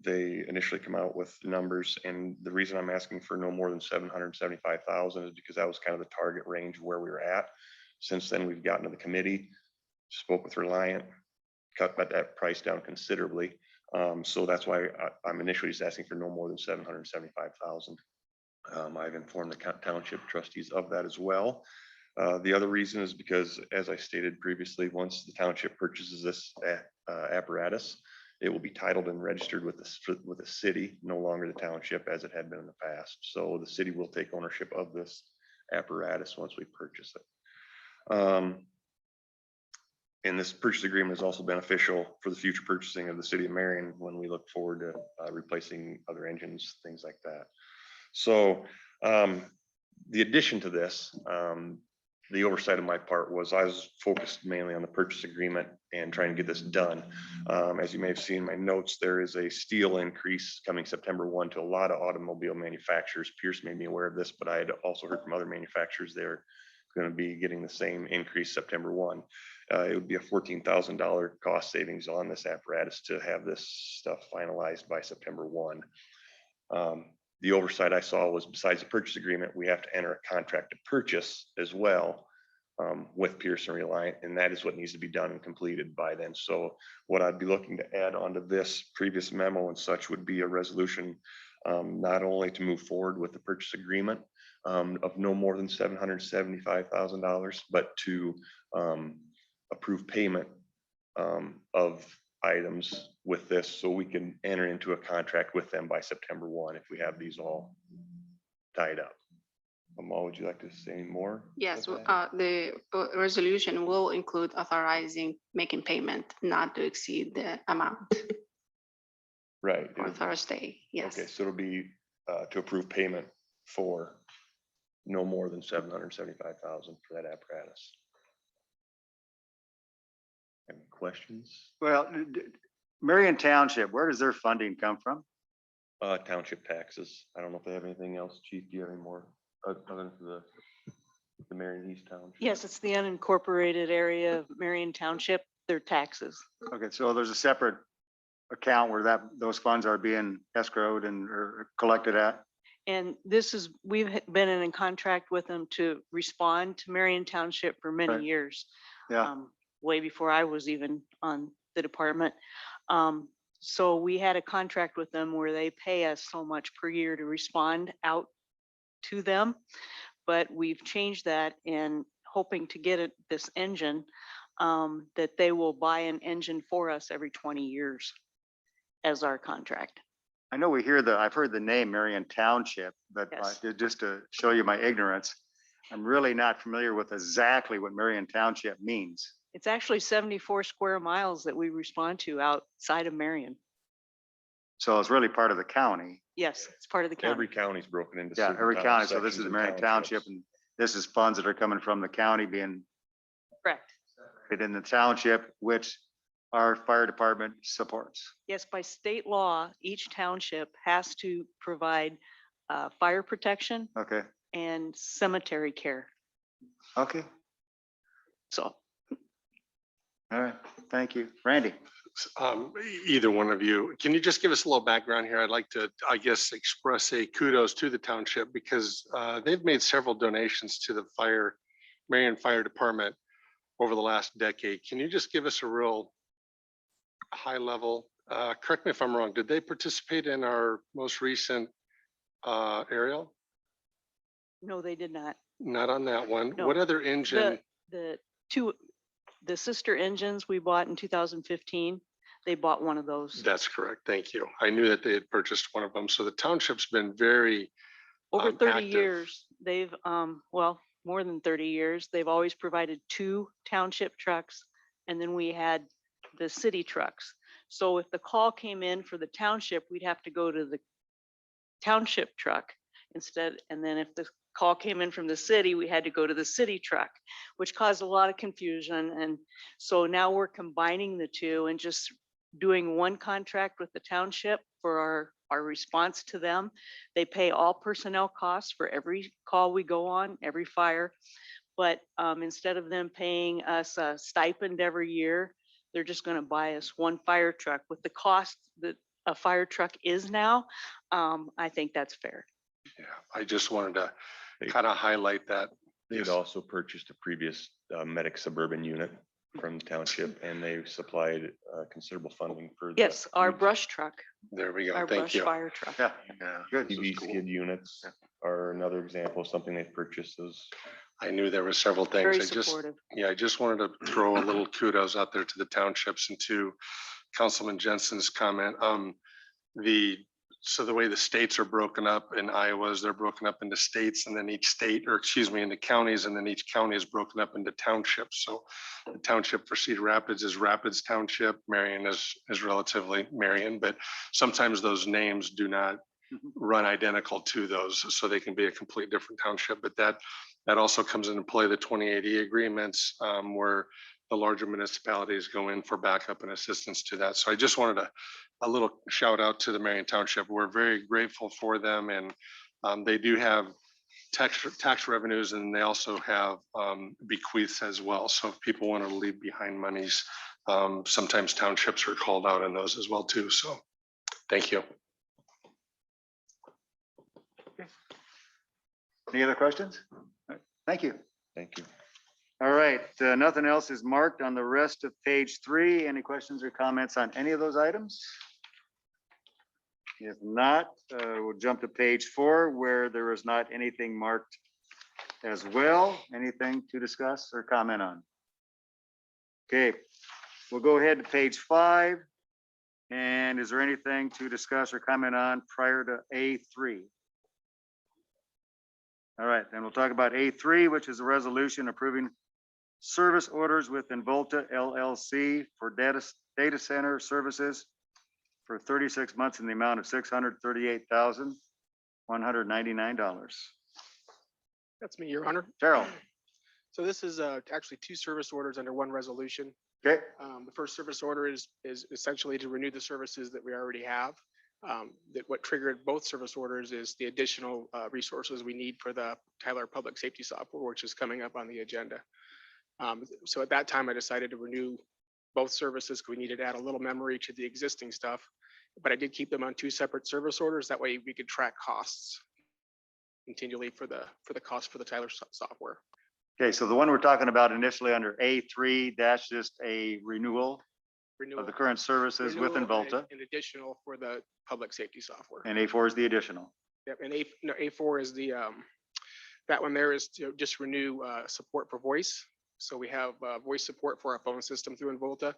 They initially come out with numbers, and the reason I'm asking for no more than 775,000 is because that was kind of the target range where we were at. Since then, we've gotten to the committee, spoke with Reliant, cut that price down considerably. So that's why I'm initially just asking for no more than 775,000. I've informed the township trustees of that as well. The other reason is because, as I stated previously, once the township purchases this apparatus, it will be titled and registered with the city, no longer the township as it had been in the past. So the city will take ownership of this apparatus once we purchase it. And this purchase agreement is also beneficial for the future purchasing of the city of Marion when we look forward to replacing other engines, things like that. So the addition to this, the oversight of my part was I was focused mainly on the purchase agreement and trying to get this done. As you may have seen in my notes, there is a steel increase coming September 1 to a lot of automobile manufacturers. Pierce made me aware of this, but I had also heard from other manufacturers they're going to be getting the same increase September 1. It would be a $14,000 cost savings on this apparatus to have this stuff finalized by September 1. The oversight I saw was, besides the purchase agreement, we have to enter a contract to purchase as well with Pearson Reliant, and that is what needs to be done and completed by then. So what I'd be looking to add onto this previous memo and such would be a resolution, not only to move forward with the purchase agreement of no more than $775,000, but to approve payment of items with this, so we can enter into a contract with them by September 1 if we have these all tied up. Amal, would you like to say more? Yes, of that? the resolution will include authorizing making payment not to exceed the amount Right. for Thursday. Yes. Okay, so it'll be to approve payment for no more than $775,000 for that apparatus. Any questions? Well, Marion Township, where does their funding come from? Township taxes. I don't know if they have anything else. Chief, do you have any more other than the Marion East Township? Yes, it's the unincorporated area of Marion Township, their taxes. Okay, so there's a separate account where those funds are being escrowed and or collected at? And this is, we've been in contract with them to respond to Marion Township for Right. many years. Yeah. Way before I was even on the department. So we had a contract with them where they pay us so much per year to respond out to them. But we've changed that in hoping to get this engine, that they will buy an engine for us every 20 years as our contract. I know I've heard the name Marion Township, but Yes. just to show you my ignorance, I'm really not familiar with exactly what Marion Township means. It's actually 74 square miles that we respond to outside of Marion. So it's really part of the county. Yes, it's part of the county. Every county's broken into. Yeah, certain every town county. So this sections is and Marion Township, townships. and this is funds that are coming from the county being Correct. paid in the township, which our fire department supports. Yes, by state law, each township has to provide fire protection Okay, and cemetery care. okay, So all right, thank you. Randy? Either one of you, can you just give us a little background here? I'd like to, I guess, express a kudos to the township because they've made several donations to the Marion Fire Department over the last decade. Can you just give us a real high level? Correct me if I'm wrong. Did they participate in our most recent aerial? no, they did not. Not on that one. No. What other engine? The sister engines we bought in 2015, they bought one of those. That's correct. Thank you. I knew that they had purchased one of them. So the township's been very Over 30 active. years, they've, well, more than 30 years, they've always provided 2 township trucks, and then we had the city trucks. So if the call came in for the township, we'd have to go to the township truck instead. And then if the call came in from the city, we had to go to the city truck, which caused a lot of confusion. And so now we're combining the two and just doing one contract with the township for our response to them. They pay all personnel costs for every call we go on, every fire. But instead of them paying us a stipend every year, they're just going to buy us one fire truck with the cost that a fire truck is now. I think that's fair. Yeah, I just wanted to kind of highlight that. They had Yes. also purchased a previous medic suburban unit from the township, and they supplied considerable funding for. the Yes, our new brush truck, There we go. our Thank brush you. fire truck. Yeah, Yeah, good. this is TV cool. skid units are another example of something they've purchased. Those I knew there were several things. Very I just, supportive. yeah, I just wanted to throw a little kudos out there to the townships and to Councilman Jensen's comment. So the way the states are broken up in Iowa is they're broken up into states and then each state, or excuse me, into counties, and then each county is broken up into townships. So the township for Cedar Rapids is Rapids Township. Marion is relatively Marion, but sometimes those names do not run identical to those, so they can be a complete different township. But that also comes into play, the 2080 agreements, where the larger municipalities go in for backup and assistance to that. So I just wanted a little shout out to the Marion Township. We're very grateful for them, and they do have tax revenues, and they also have bequeaths as well. So if people want to leave behind monies, sometimes townships are called out on those as well too. So thank you. Any other questions? All right, thank you. thank you. All right, nothing else is marked on the rest of page 3. Any questions or comments on any of those items? If not, we'll jump to page 4 where there is not anything marked as well. Anything to discuss or comment on? Okay, we'll go ahead to page 5. And is there anything to discuss or comment on prior to A3? All right, then we'll talk about A3, which is a resolution approving service orders with Involta LLC for data center services for 36 months in the amount of $638,199. That's me, Your Honor. Terrell, So this is actually 2 service orders under 1 resolution. okay, The first service order is essentially to renew the services that we already have. That what triggered both service orders is the additional resources we need for the Tyler Public Safety Software, which is coming up on the agenda. So at that time, I decided to renew both services because we needed to add a little memory to the existing stuff. But I did keep them on 2 separate service orders. That way we could track costs continually for the cost for the Tyler software. okay, so the one we're talking about initially under A3, that's just a renewal of the current services with Renewal Involta, and additional for the public safety software. and A4 is the additional. Yep, and A4 is the, that one there is to just renew support for voice. So we have voice support for our phone system through Involta,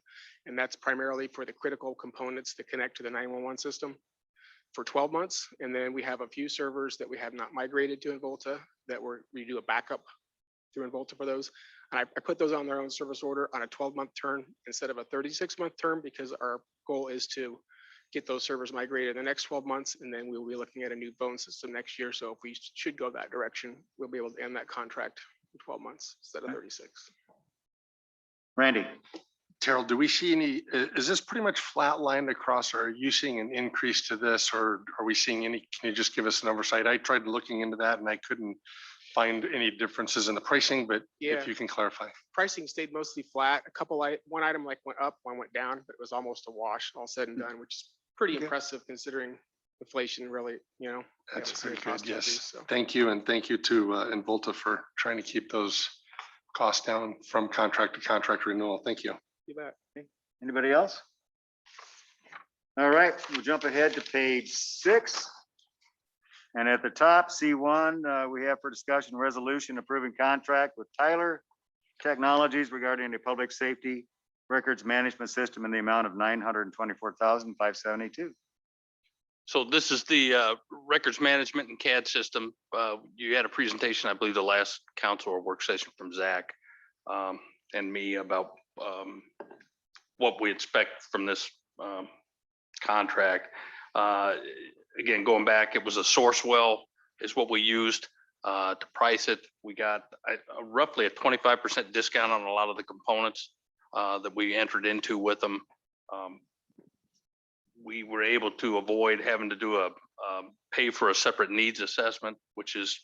and that's primarily for the critical components that connect to the 911 system for 12 months. And then we have a few servers that we have not migrated to Involta that we do a backup through Involta for those. And I put those on their own service order on a 12-month term instead of a 36-month term, because our goal is to get those servers migrated in the next 12 months. And then we'll be looking at a new phone system next year. So if we should go that direction, we'll be able to end that contract in 12 months instead of 36. Randy, Terrell, do we see any, is this pretty much flatlined across, or are you seeing an increase to this, or are we seeing any, can you just give us an oversight? I tried looking into that and I couldn't find any differences in the pricing, but Yeah. if you can clarify. Pricing stayed mostly flat. One item like went up, one went down, but it was almost a wash, all said and done, which is pretty Okay. impressive considering inflation really, we That's haven't seen a pretty good, cost yes. increase, so. Thank you, and thank you to Involta for trying to keep those costs down from contract to contract renewal. Thank you. You bet. anybody else? All right, we'll jump ahead to page 6. And at the top, C1, we have for discussion resolution approving contract with Tyler Technologies regarding a public safety records management system in the amount of $924,572. So this is the records management and CAD system. You had a presentation, I believe, the last council or work session from Zach and me about what we expect from this contract. Again, going back, it was a Sourcewell is what we used to price it. We got roughly a 25% discount on a lot of the components that we entered into with them. We were able to avoid having to do a pay for a separate needs assessment, which is,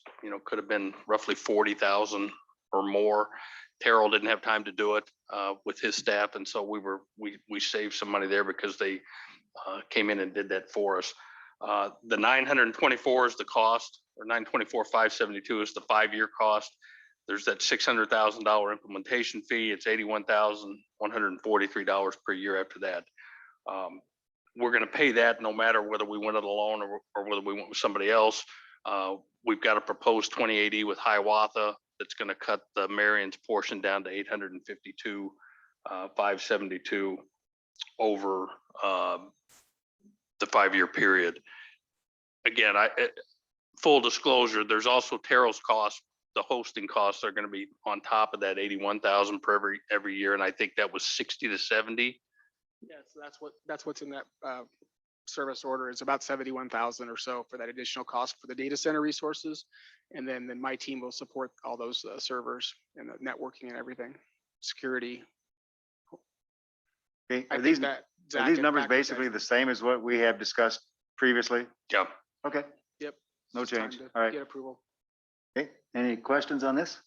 could have been roughly 40,000 or more. Terrell didn't have time to do it with his staff, and so we saved some money there because they came in and did that for us. The 924 is the cost, or 924,572 is the 5-year cost. There's that $600,000 implementation fee. It's $81,143 per year after that. We're going to pay that no matter whether we went it alone or whether we went with somebody else. We've got a proposed 2080 with Hiawatha that's going to cut the Marion's portion down to 852,572 over the 5-year period. Again, full disclosure, there's also Terrell's costs. The hosting costs are going to be on top of that 81,000 per every year, and I think that was 60 to 70. Yeah, so that's what's in that service order. It's about 71,000 or so for that additional cost for the data center resources. And then my team will support all those servers and the networking and everything, security. Okay, I are think these that are these numbers basically the same as what we have discussed previously? Yeah. Okay, Yep. no It's time change. to All right. Get approval. Okay, any questions on this?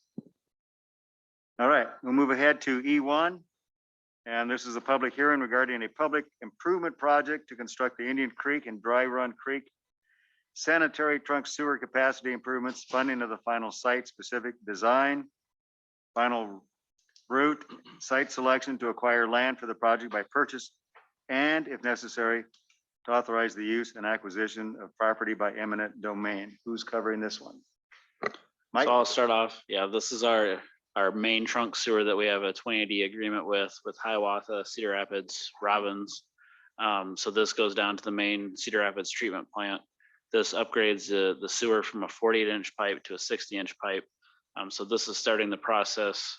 All right, we'll move ahead to E1. And this is a public hearing regarding a public improvement project to construct the Indian Creek and Dry Run Creek sanitary trunk sewer capacity improvements, funding of the final site specific design, final route, site selection to acquire land for the project by purchase, and if necessary, to authorize the use and acquisition of property by eminent domain. Who's covering this one? Mike? So I'll start off. Yeah, this is our main trunk sewer that we have a 2080 agreement with Hiawatha, Cedar Rapids, Robbins. So this goes down to the main Cedar Rapids treatment plant. This upgrades the sewer from a 48-inch pipe to a 60-inch pipe. So this is starting the process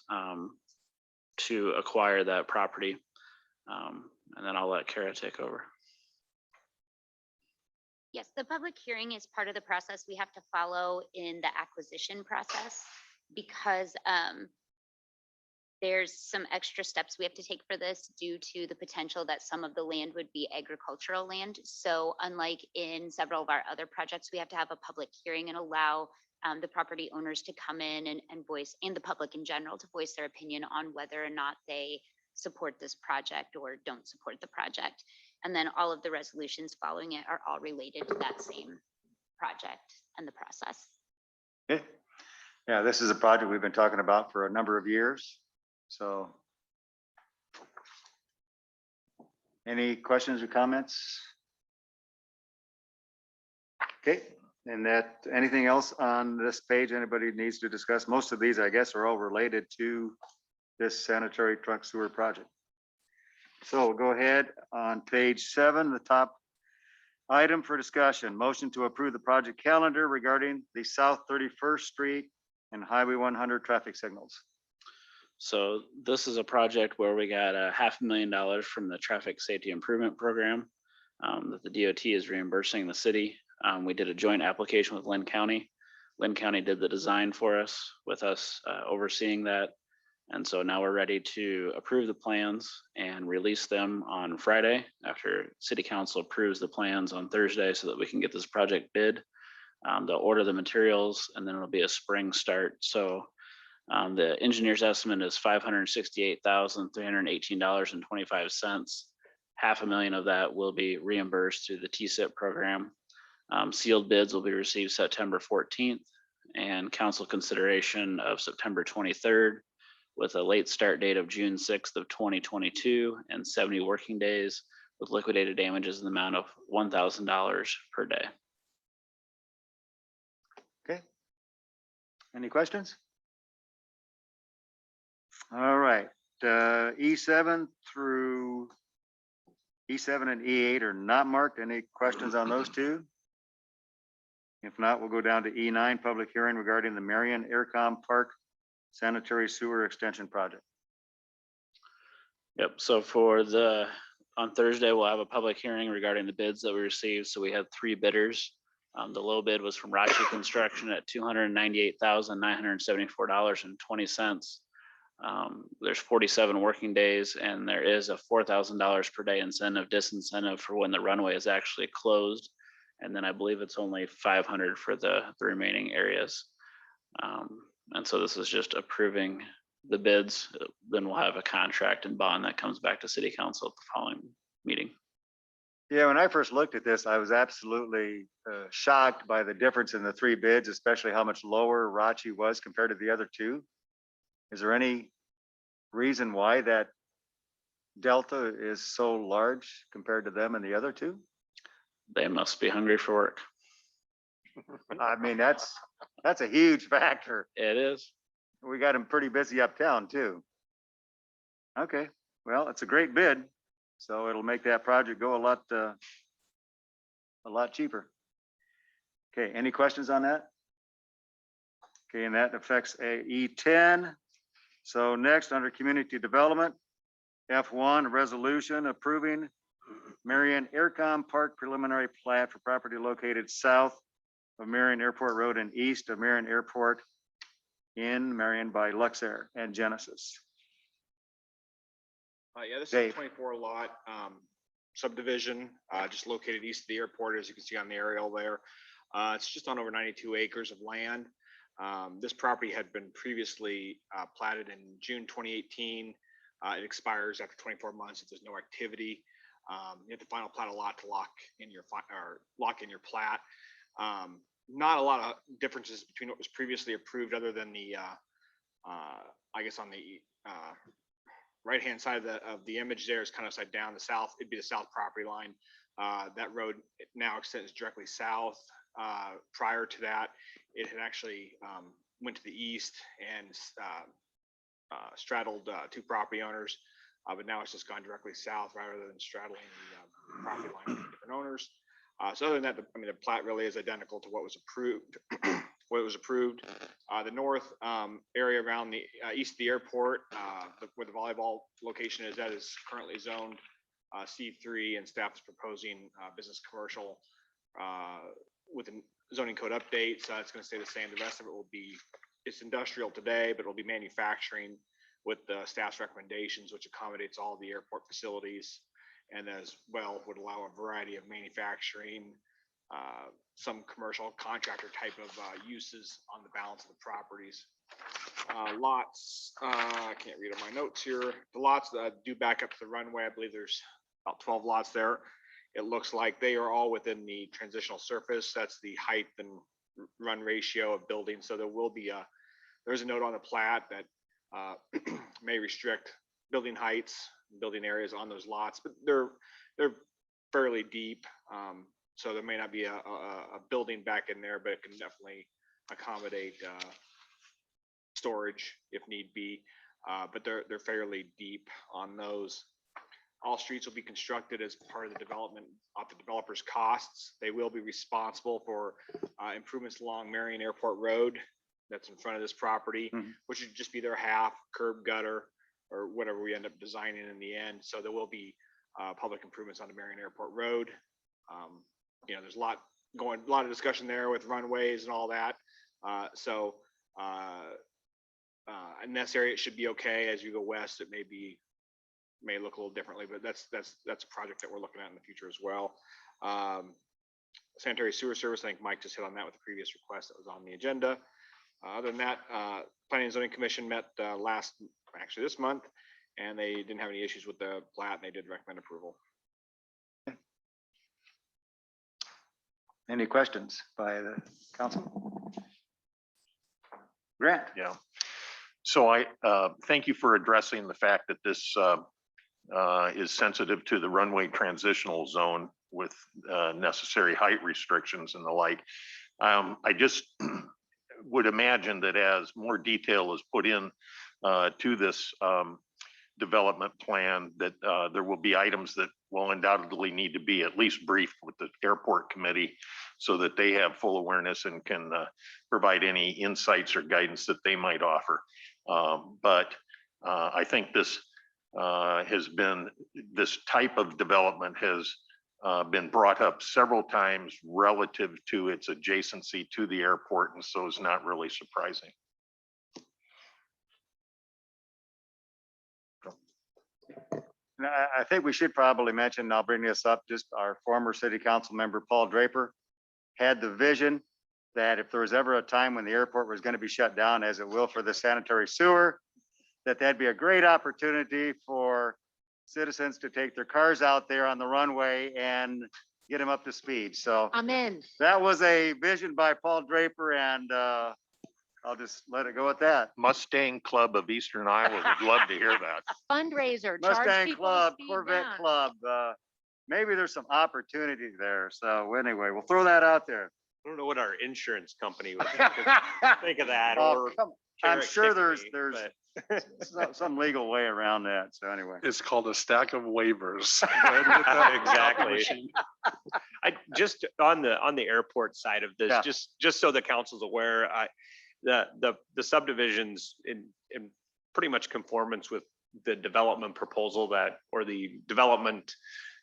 to acquire that property. And then I'll let Kara take over. Yes, the public hearing is part of the process we have to follow in the acquisition process because there's some extra steps we have to take for this due to the potential that some of the land would be agricultural land. So unlike in several of our other projects, we have to have a public hearing and allow the property owners to come in and voice, and the public in general, to voice their opinion on whether or not they support this project or don't support the project. And then all of the resolutions following it are all related to that same project and the process. Okay. Yeah, this is a project we've been talking about for a number of years. So any questions or comments? Okay, and that, anything else on this page anybody needs to discuss? Most of these, I guess, are all related to this sanitary trunk sewer project. So we'll go ahead on page 7, the top item for discussion, motion to approve the project calendar regarding the South 31st Street and Highway 100 traffic signals. So this is a project where we got $500,000 from the Traffic Safety Improvement Program that the DOT is reimbursing the city. We did a joint application with Lynn County. Lynn County did the design for us with us overseeing that. And so now we're ready to approve the plans and release them on Friday after City Council approves the plans on Thursday so that we can get this project bid. They'll order the materials and then it'll be a spring start. So the engineer's estimate is $568,318.25. $500,000 of that will be reimbursed through the TSIP program. Sealed bids will be received September 14th and council consideration of September 23rd. With a late start date of June 6th of 2022 and 70 working days with liquidated damages in the amount of $1,000 per day. Okay. Any questions? All right, E7 through E7 and E8 are not marked. Any questions on those two? If not, we'll go down to E9, public hearing regarding the Marion Aircom Park Sanitary Sewer Extension Project. Yep, so on Thursday, we'll have a public hearing regarding the bids that we received. So we had 3 bidders. The low bid was from Rachi Construction at $298,974.20. There's 47 working days and there is a $4,000 per day disincentive for when the runway is actually closed. And then I believe it's only $500 for the remaining areas. And so this is just approving the bids. Then we'll have a contract and bond that comes back to City Council at the following meeting. Yeah, when I first looked at this, I was absolutely shocked by the difference in the 3 bids, especially how much lower Rachi was compared to the other 2. Is there any reason why that delta is so large compared to them and the other 2? They must be hungry for work. I mean, that's a huge factor. It is. We got them pretty busy uptown too. Okay, well, it's a great bid. So it'll make that project go a lot cheaper. Okay, any questions on that? Okay, and that affects E10. So next, under community development, F1, resolution approving Marion Aircom Park preliminary plat for property located south of Marion Airport Road and east of Marion Airport in Marion by Luxair and Genesis. Yeah, this is Dave. a 24 lot subdivision, just located east of the airport, as you can see on the aerial there. It's just on over 92 acres of land. This property had been previously platted in June 2018. It expires after 24 months if there's no activity. You have to final plat a lot to lock in your plat. Not a lot of differences between what was previously approved, other than the I guess on the right-hand side of the image there is kind of upside down. The south, it'd be the south property line. That road now extends directly south. Prior to that, it had actually went to the east and straddled two property owners, but now it's just gone directly south rather than straddling the property line of different owners. So other than that, I mean, the plat really is identical to what was approved. The north area around the east of the airport, where the volleyball location is, that is currently zoned C3, and staff is proposing business commercial with a zoning code update. So it's going to stay the same. The rest of it will be, it's industrial today, but it'll be manufacturing with the staff's recommendations, which accommodates all the airport facilities, and as well would allow a variety of manufacturing, some commercial contractor type of uses on the balance of the properties. Lots, I can't read on my notes here. The lots that do back up to the runway, I believe there's about 12 lots there. It looks like they are all within the transitional surface. That's the height and run ratio of buildings. So there will be there's a note on the plat that may restrict building heights, building areas on those lots, but they're fairly deep. So there may not be a building back in there, but it can definitely accommodate storage if need be. But they're fairly deep on those. All streets will be constructed as part of the development at the developer's costs. They will be responsible for improvements along Marion Airport Road that's in front of this property, which would just be their half, curb, gutter, or whatever we end up designing in the end. So there will be public improvements on the Marion Airport Road. You know, there's a lot of discussion there with runways and all that. So in this area, it should be okay. As you go west, it may look a little differently, but that's a project that we're looking at in the future as well. Sanitary sewer service, I think Mike just hit on that with the previous request that was on the agenda. Other than that, Planning and Zoning Commission met this month, and they didn't have any issues with the plat, and they did recommend approval. Any questions by the council? Grant? Yeah. So I thank you for addressing the fact that this is sensitive to the runway transitional zone with necessary height restrictions and the like. I just would imagine that as more detail is put in to this development plan, that there will be items that will undoubtedly need to be at least briefed with the airport committee so that they have full awareness and can provide any insights or guidance that they might offer. But I think this type of development has been brought up several times relative to its adjacency to the airport, and so it's not really surprising. I think we should probably mention, and I'll bring this up, just our former city council member, Paul Draper, had the vision that if there was ever a time when the airport was going to be shut down, as it will for the sanitary sewer, that'd be a great opportunity for citizens to take their cars out there on the runway and get them up to speed. So I'm in. that was a vision by Paul Draper, and I'll just let it go at that. Mustang Club of Eastern Iowa would love to hear that. Fundraiser. charge Mustang people to Club, speed Corvette down. Club, maybe there's some opportunity there. So anyway, we'll throw that out there. I don't know what our insurance company would think of that, Oh, or I'm Carrot sure Tiffany, there's but- some legal way around that. So anyway. It's called a stack of waivers. Exactly. I just on the airport side of this, Yeah. just so the council's aware, the subdivisions in pretty much conformance with the development proposal or the development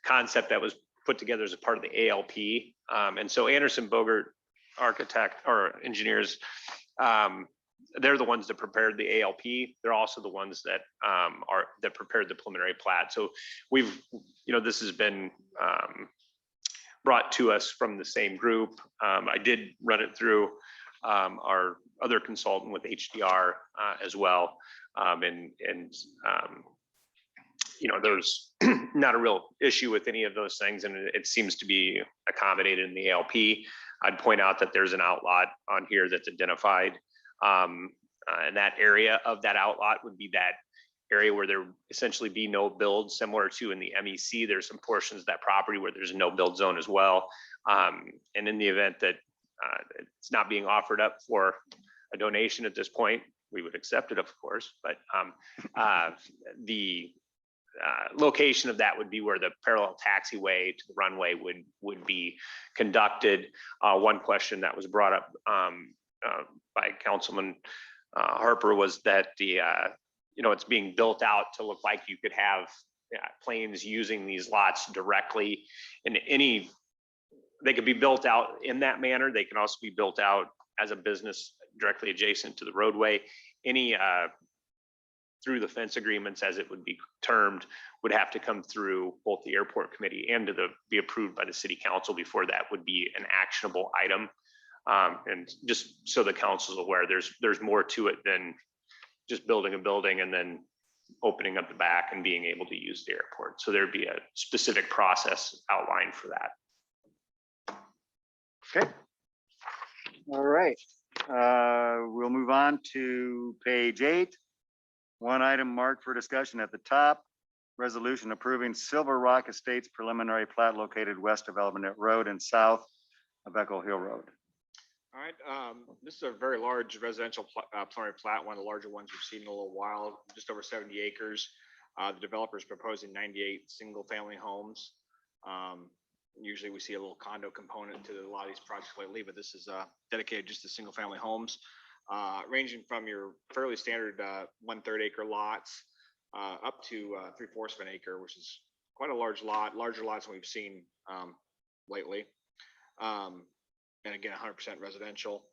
concept that was put together as a part of the ALP. And so Anderson Bogert architect or engineers, they're the ones that prepared the ALP. They're also the ones that that prepared the preliminary plat. So this has been brought to us from the same group. I did run it through our other consultant with HDR as well. There's not a real issue with any of those things, and it seems to be accommodated in the ALP. I'd point out that there's an outlot on here that's identified and that area of that outlot would be that area where there would essentially be no build, similar to in the MEC. There's some portions of that property where there's a no build zone as well. And in the event that it's not being offered up for a donation at this point, we would accept it, of course, but the location of that would be where the parallel taxiway to the runway would be conducted. One question that was brought up by Councilman Harper was that it's being built out to look like you could have planes using these lots directly in they could be built out in that manner. They can also be built out as a business directly adjacent to the roadway. Any through the fence agreements, as it would be termed, would have to come through both the airport committee and be approved by the city council before that would be an actionable item. And just so the council's aware, there's more to it than just building a building and then opening up the back and being able to use the airport. So there'd be a specific process outlined for that. Okay. All right. We'll move on to page 8. One item marked for discussion at the top, resolution approving Silver Rock Estates preliminary plat located west of Elbernet Road and south of Echo Hill Road. All right, this is a very large residential preliminary plat, one of the larger ones we've seen in a little while, just over 70 acres. The developer is proposing 98 single family homes. Usually we see a little condo component to a lot of these projects lately, but this is dedicated just to single family homes, ranging from your fairly standard 1/3 acre lots up to 3/4 of an acre, which is quite a large lot, larger lots than we've seen lately. And again, 100% residential.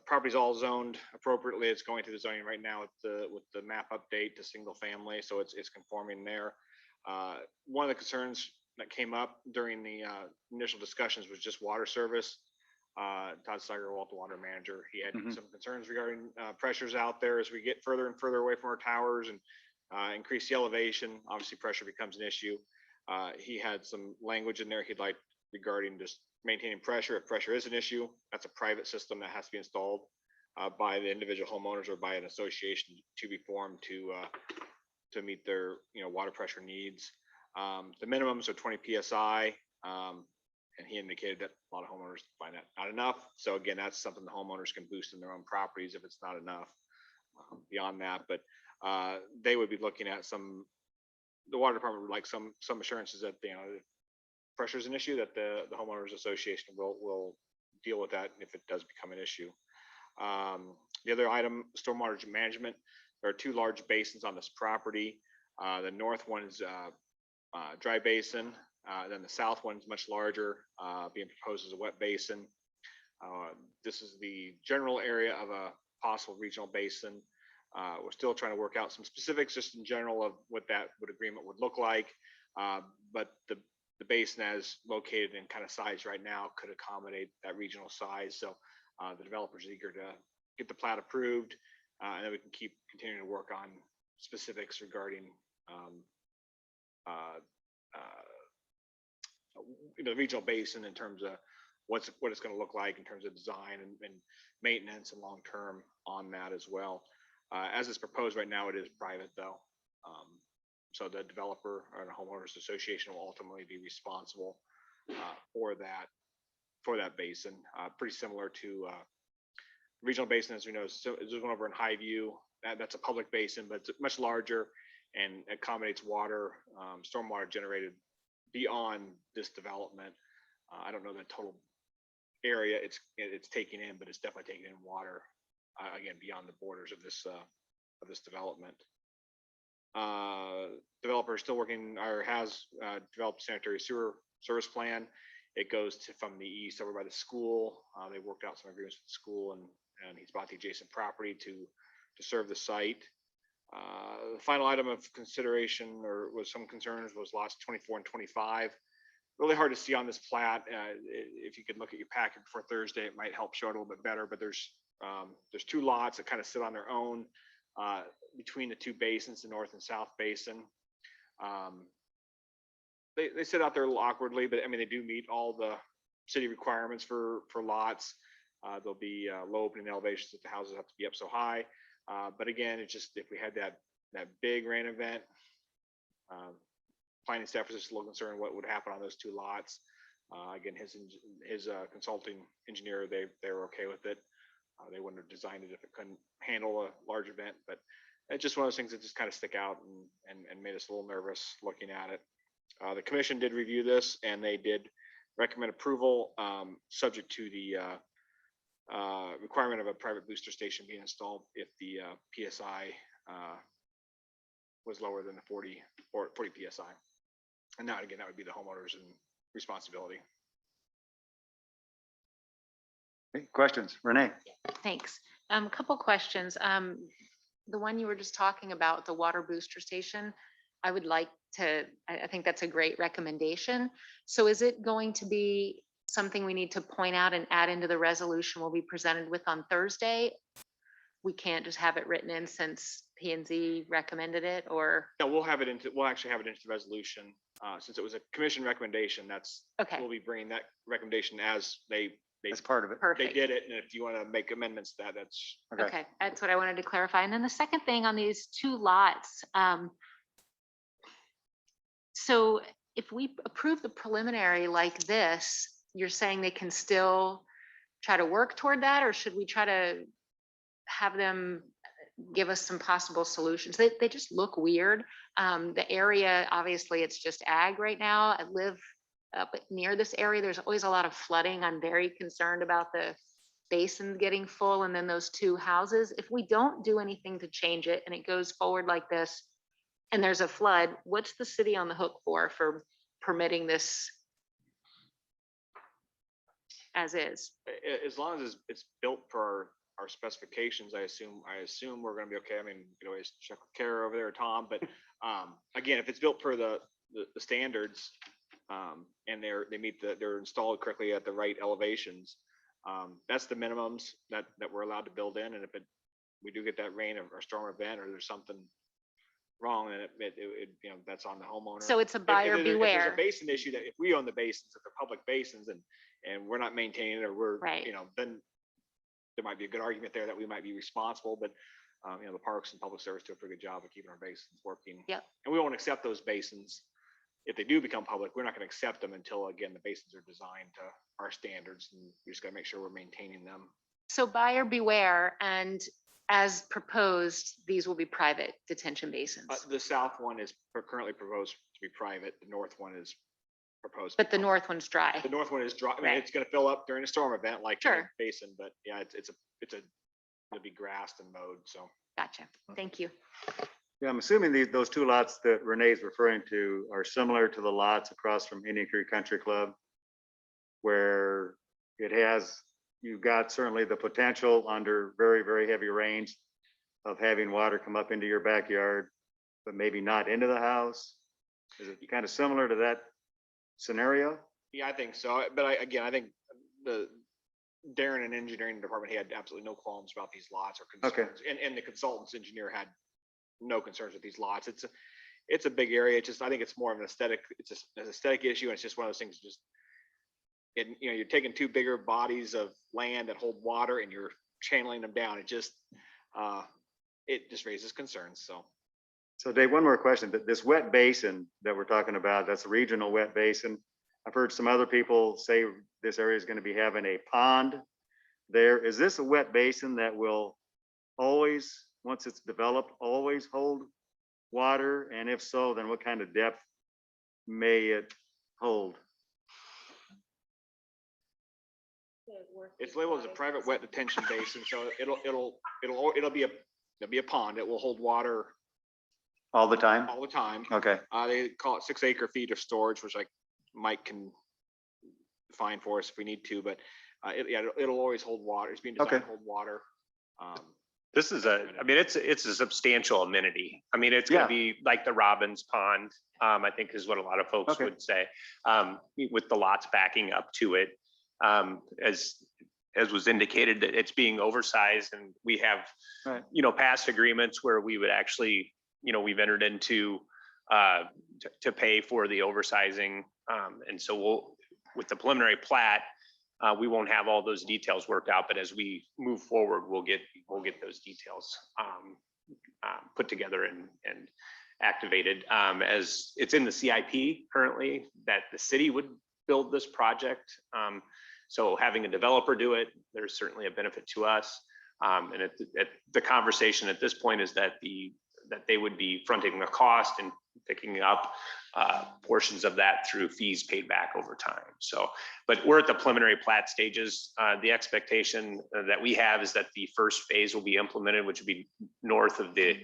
Property's all zoned appropriately. It's going through the zoning right now with the map update to single family, so it's conforming there. One of the concerns that came up during the initial discussions was just water service. Todd Steigerwalt, the water manager, he had some concerns regarding pressures out there as we get further and further away from our towers and increase the elevation. Obviously, pressure becomes an issue. He had some language in there he'd like regarding just maintaining pressure. If pressure is an issue, that's a private system that has to be installed by the individual homeowners or by an association to be formed to meet their water pressure needs. The minimums are 20 psi, and he indicated that a lot of homeowners find that not enough. So again, that's something the homeowners can boost in their own properties if it's not enough beyond that. But they would be looking at the water department would like some assurances that if pressure is an issue, that the homeowners association will deal with that if it does become an issue. The other item, stormwater management. There are 2 large basins on this property. The north one is dry basin. Then the south one is much larger, being proposed as a wet basin. This is the general area of a possible regional basin. We're still trying to work out some specifics just in general of what that agreement would look like. But the basin as located and kind of size right now could accommodate that regional size. So the developer's eager to get the plat approved, and then we can keep continuing to work on specifics regarding the regional basin in terms of what it's going to look like in terms of design and maintenance and long term on that as well. As it's proposed right now, it is private though. So the developer or the homeowners association will ultimately be responsible for that basin. Pretty similar to regional basin, as we know. So there's one over in Highview. That's a public basin, but it's much larger and accommodates water, stormwater generated beyond this development. I don't know the total area it's taking in, but it's definitely taking in water again beyond the borders of this development. Developer is still working or has developed sanitary sewer service plan. It goes from the east over by the school. They worked out some agreements with the school, and he's bought the adjacent property to serve the site. The final item of consideration or was some concerns was lots 24 and 25. Really hard to see on this plat. If you could look at your packet before Thursday, it might help show it a little bit better. But there's 2 lots that kind of sit on their own between the 2 basins, the north and south basin. They sit out there a little awkwardly, but I mean they do meet all the city requirements for lots. There'll be low opening elevations if the houses have to be up so high. But again, it's just if we had that big rain event, planning staff was just a little concerned what would happen on those two lots. Again, his consulting engineer, they were okay with it. They wouldn't have designed it if it couldn't handle a large event, but it's just one of those things that just kind of stick out and made us a little nervous looking at it. The commission did review this and they did recommend approval, subject to the requirement of a private booster station being installed if the PSI was lower than the 40 PSI. And now again, that would be the homeowners' responsibility. Okay, questions, Renee? Thanks. A couple questions. The one you were just talking about, the water booster station, I would like to, I think that's a great recommendation. So is it going to be something we need to point out and add into the resolution we'll be presented with on Thursday? We can't just have it written in since P&Z recommended it, or? No, we'll actually have it into the resolution. Since it was a commission recommendation, Okay. we'll be bringing that recommendation as That's part of it. they Perfect. did it. And if you want to make amendments to that, that's. Okay, that's what I wanted to clarify. And then the second thing on these two lots. So if we approve the preliminary like this, you're saying they can still try to work toward that, or should we try to have them give us some possible solutions? They just look weird. The area, obviously, it's just ag right now. I live up near this area. There's always a lot of flooding. I'm very concerned about the basin getting full, and then those two houses. If we don't do anything to change it and it goes forward like this and there's a flood, what's the city on the hook for permitting this as is? As long as it's built for our specifications, I assume we're gonna be okay. I mean, you can always check with Kara over there or Tom, but again, if it's built for the standards, and they're installed correctly at the right elevations, that's the minimums that we're allowed to build in. And if we do get that rain or storm event, or there's something wrong, then it that's on the homeowner. So it's a If buyer there's beware. a basin issue, that if we own the basins, if they're public basins and we're not maintaining it, or we're, Right. Then there might be a good argument there that we might be responsible, but the parks and public service do a pretty good job of keeping our basins working. Yep. And we won't accept those basins. If they do become public, we're not going to accept them until, again, the basins are designed to our standards, and we just got to make sure we're maintaining them. So buyer beware, and as proposed, these will be private detention basins. The south one is currently proposed to be private. The north one is proposed. But the north one's dry. The north one is dry. I mean, Right. it's going to fill up during a storm event like any Sure. basin, but yeah, it'll be grassed and mowed. So. Gotcha. Thank you. Yeah, I'm assuming those two lots that Renee's referring to are similar to the lots across from Indian Creek Country Club, where you've got certainly the potential under very, very heavy rains of having water come up into your backyard, but maybe not into the house. Is it kind of similar to that scenario? Yeah, I think so. But I think the Darren and engineering department, he had absolutely no qualms about these lots or concerns. And the consultant's engineer had no concerns with these lots. It's a big area. I think it's more of an aesthetic. It's an aesthetic issue. And it's just one of those things. You're taking two bigger bodies of land that hold water and you're channeling them down. It just raises concerns. So Dave, one more question. This wet basin that we're talking about, that's a regional wet basin. I've heard some other people say this area is going to be having a pond there. Is this a wet basin that will always, once it's developed, always hold water? And if so, then what kind of depth may it hold? It's labeled as a private wet detention basin. So it'll be a pond. It will hold water All the time? all the time. Okay. They call it 6 acre feet of storage, which Mike can define for us if we need to, but it'll always hold water. It's being designed to hold water. This is it's a substantial amenity. I mean, it's gonna be like the Robbins Pond, I think is what a lot of folks would say, with the lots backing up to it. As was indicated, that it's being oversized, and we have, past agreements where we would actually, we've entered into to pay for the oversizing. And so with the preliminary plat, we won't have all those details worked out, but as we move forward, we'll get those details put together and activated. As it's in the CIP currently that the city would build this project. So having a developer do it, there's certainly a benefit to us. And the conversation at this point is that they would be fronting the cost and picking up portions of that through fees paid back over time. So, but we're at the preliminary plat stages. The expectation that we have is that the first phase will be implemented, which would be north of the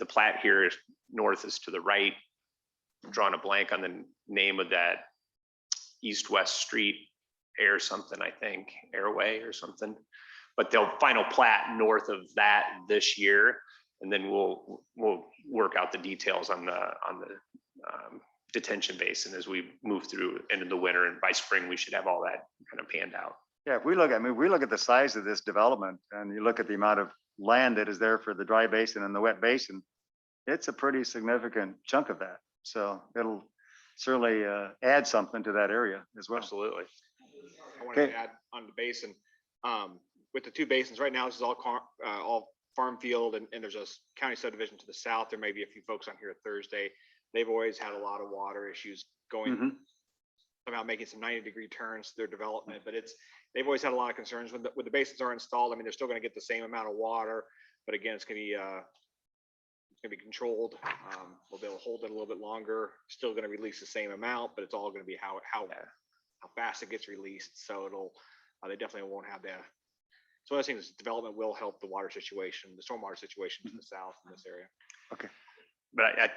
plat here. North is to the right. I'm drawing a blank on the name of that east-west street, Air something, I think, Airway or something. But they'll final plat north of that this year, and then we'll work out the details on the detention basin as we move through into the winter, and by spring we should have all that kind of panned out. Yeah, if we look, I mean, we look at the size of this development and you look at the amount of land that is there for the dry basin and the wet basin, it's a pretty significant chunk of that. So it'll certainly add something to that area as well. Absolutely. I wanted Okay. to add on the basin, with the two basins, right now, this is all farm field, and there's a county subdivision to the south. There may be a few folks on here Thursday. They've always had a lot of water issues going, somehow making some 90-degree turns to their development, but they've always had a lot of concerns when the basins are installed. I mean, they're still gonna get the same amount of water, but again, it's gonna be controlled. We'll be able to hold it a little bit longer, still gonna release the same amount, but it's all gonna be how fast it gets released. So they definitely won't have that. So I think this development will help the water situation, the stormwater situation to the south in this area. Okay. But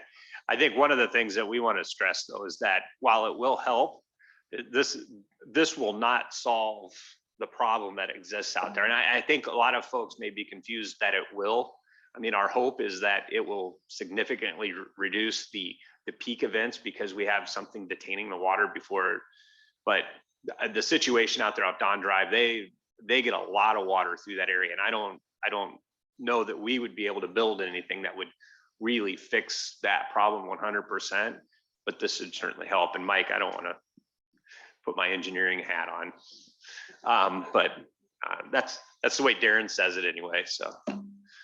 I think one of the things that we want to stress though is that while it will help, this will not solve the problem that exists out there. And I think a lot of folks may be confused that it will. I mean, our hope is that it will significantly reduce the peak events because we have something detaining the water before. But the situation out there off Don Drive, they get a lot of water through that area. And I don't know that we would be able to build anything that would really fix that problem 100%, but this would certainly help. And Mike, I don't want to put my engineering hat on, but that's the way Darren says it anyway. So.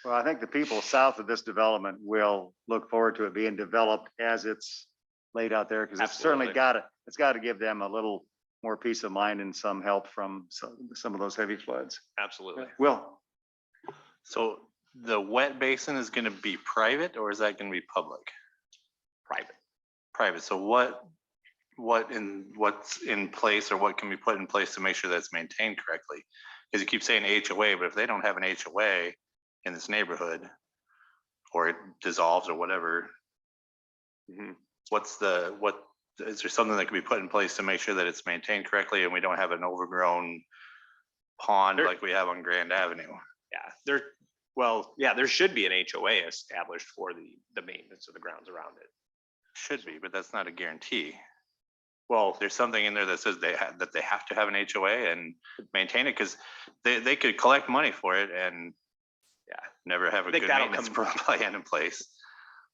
Well, I think the people south of this development will look forward to it being developed as it's laid out there, because it's certainly it's got to give them a little more peace of mind and some help from some of those heavy floods. Absolutely. Will. So the wet basin is going to be private, or is that going to be public? Private. Private. So what's in place, or what can be put in place to make sure that it's maintained correctly? Because you keep saying HOA, but if they don't have an HOA in this neighborhood, or it dissolves or whatever, is there something that can be put in place to make sure that it's maintained correctly and we don't have an overgrown pond like we have on Grand Avenue? Yeah, there should be an HOA established for the maintenance of the grounds around it. Should be, but that's not a guarantee. Well, there's something in there that says they have to have an HOA and maintain it, because they could collect money for it and never have a good maintenance plan in place.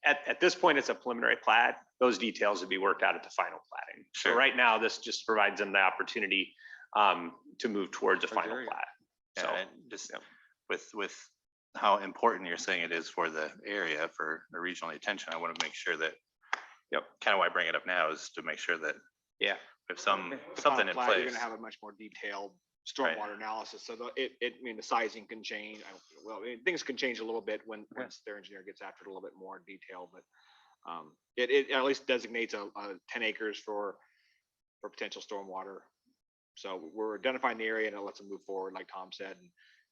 At this point, it's a preliminary plat. Those details would be worked out at the final platting. Sure. So right now, this just provides them the opportunity to move towards a final plat. So just with how important you're saying it is for the area for the regional attention, I want to make sure that, kind of why I bring it up now is to make sure that if something in place. You're gonna have a much more detailed stormwater analysis. So I mean, the sizing can change. Things can change a little bit once their engineer gets after it a little bit more in detail, but it at least designates a 10 acres for potential stormwater. So we're identifying the area, and it lets them move forward, like Tom said.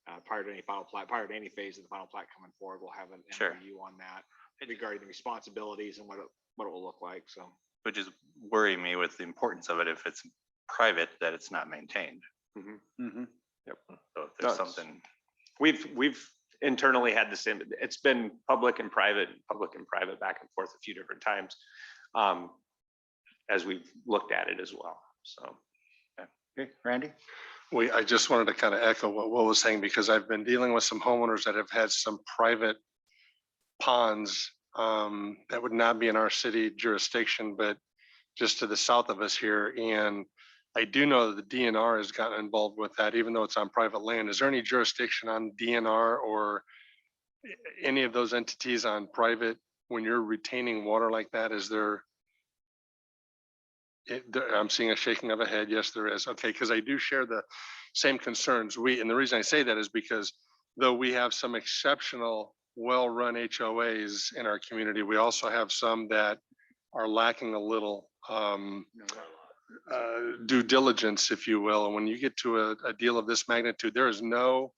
And prior to any final plat, prior to any phase of the final plat coming forward, we'll have an MOU on that regarding the responsibilities and what it will look like. So, which is worrying me with the importance of it if it's private, that it's not maintained. Yep. So if there's something, we've internally had the same. It's been public and private back and forth a few different times as we've looked at it as well. So, okay, Randy. I just wanted to kind of echo what Will was saying, because I've been dealing with some homeowners that have had some private ponds that would not be in our city jurisdiction, but just to the south of us here. And I do know that the DNR has gotten involved with that, even though it's on private land. Is there any jurisdiction on DNR or any of those entities on private when you're retaining water like that? Is there? I'm seeing a shaking of a head. Yes, there is. Okay, because I do share the same concerns. And the reason I say that is because though we have some exceptional, well-run HOAs in our community, we also have some that are lacking a little due diligence, if you will. And when you get to a deal of this magnitude, there's no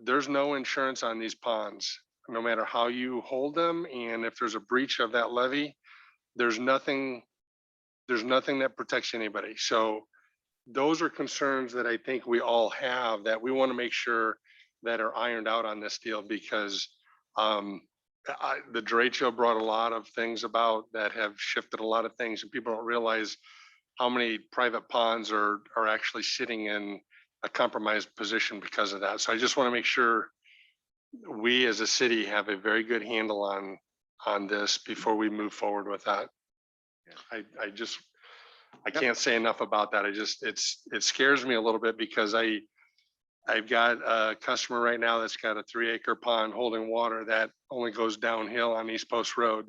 insurance on these ponds, no matter how you hold them. And if there's a breach of that levee, there's nothing that protects anybody. So those are concerns that I think we all have that we want to make sure that are ironed out on this deal, because the derecho brought a lot of things about that have shifted a lot of things, and people don't realize how many private ponds are actually sitting in a compromised position because of that. So I just want to make sure we as a city have a very good handle on this before we move forward with that. I can't say enough about that. It scares me a little bit because I've got a customer right now that's got a 3-acre pond holding water that only goes downhill on East Post Road.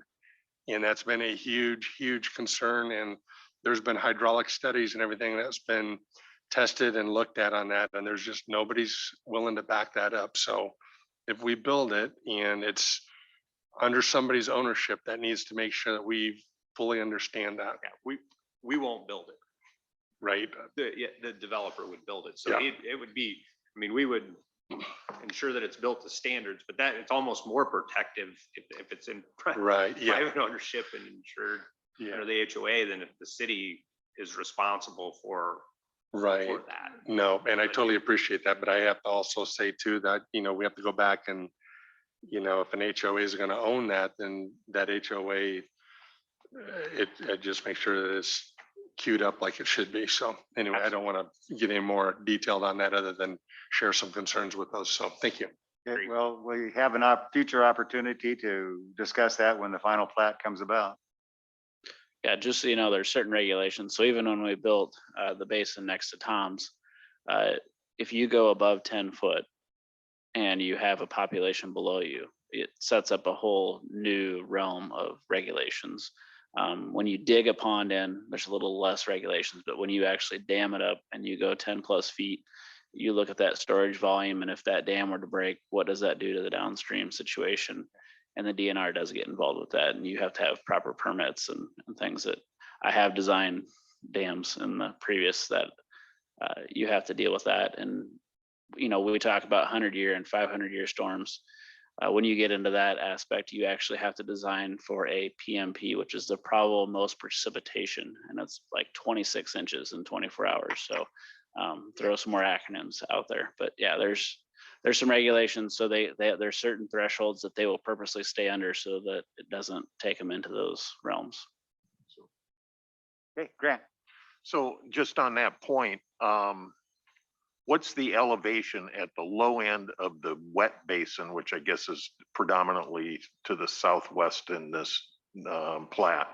And that's been a huge, huge concern. And there's been hydraulic studies and everything that's been tested and looked at on that. And there's just nobody's willing to back that up. So if we build it and it's under somebody's ownership, that needs to make sure that we fully understand that. Yeah, we won't build it. Right. The developer would build it. So Yeah. it would be, I mean, we would ensure that it's built to standards, but that it's almost more protective if it's in Right. Yeah. private ownership and insured under the HOA than if the city is responsible for Right. that. No, and I totally appreciate that, but I have to also say too that, we have to go back and, if an HOA is going to own that, then that HOA, it just make sure that it's queued up like it should be. So anyway, I don't want to get any more detailed on that other than share some concerns with us. So thank you. Okay, well, we have an future opportunity to discuss that when the final plat comes about. Yeah, just so you know, there's certain regulations. So even when we built the basin next to Tom's, if you go above 10 foot and you have a population below you, it sets up a whole new realm of regulations. When you dig a pond in, there's a little less regulations, but when you actually dam it up and you go 10+ feet, you look at that storage volume, and if that dam were to break, what does that do to the downstream situation? And the DNR does get involved with that, and you have to have proper permits and things that I have designed dams in the previous that you have to deal with that. And, we talk about 100-year and 500-year storms. When you get into that aspect, you actually have to design for a PMP, which is the probable most precipitation, and it's like 26 inches in 24 hours. So throw some more acronyms out there, but yeah, there's some regulations. So there's certain thresholds that they will purposely stay under so that it doesn't take them into those realms. Okay, Grant. So just on that point, what's the elevation at the low end of the wet basin, which I guess is predominantly to the southwest in this plat,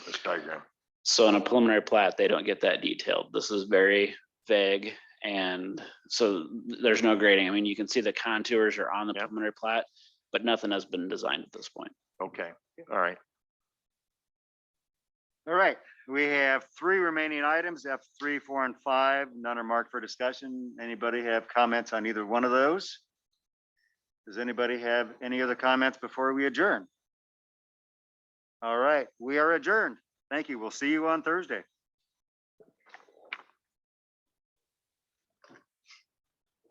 this diagram? So in a preliminary plat, they don't get that detailed. This is very vague. And so there's no grading. I mean, you can see the contours are on the preliminary plat, but nothing has been designed at this point. Okay, all right. All right, we have 3 remaining items, F3, 4, and 5. None are marked for discussion. Anybody have comments on either one of those? Does anybody have any other comments before we adjourn? All right, we are adjourned. Thank you. We'll see you on Thursday.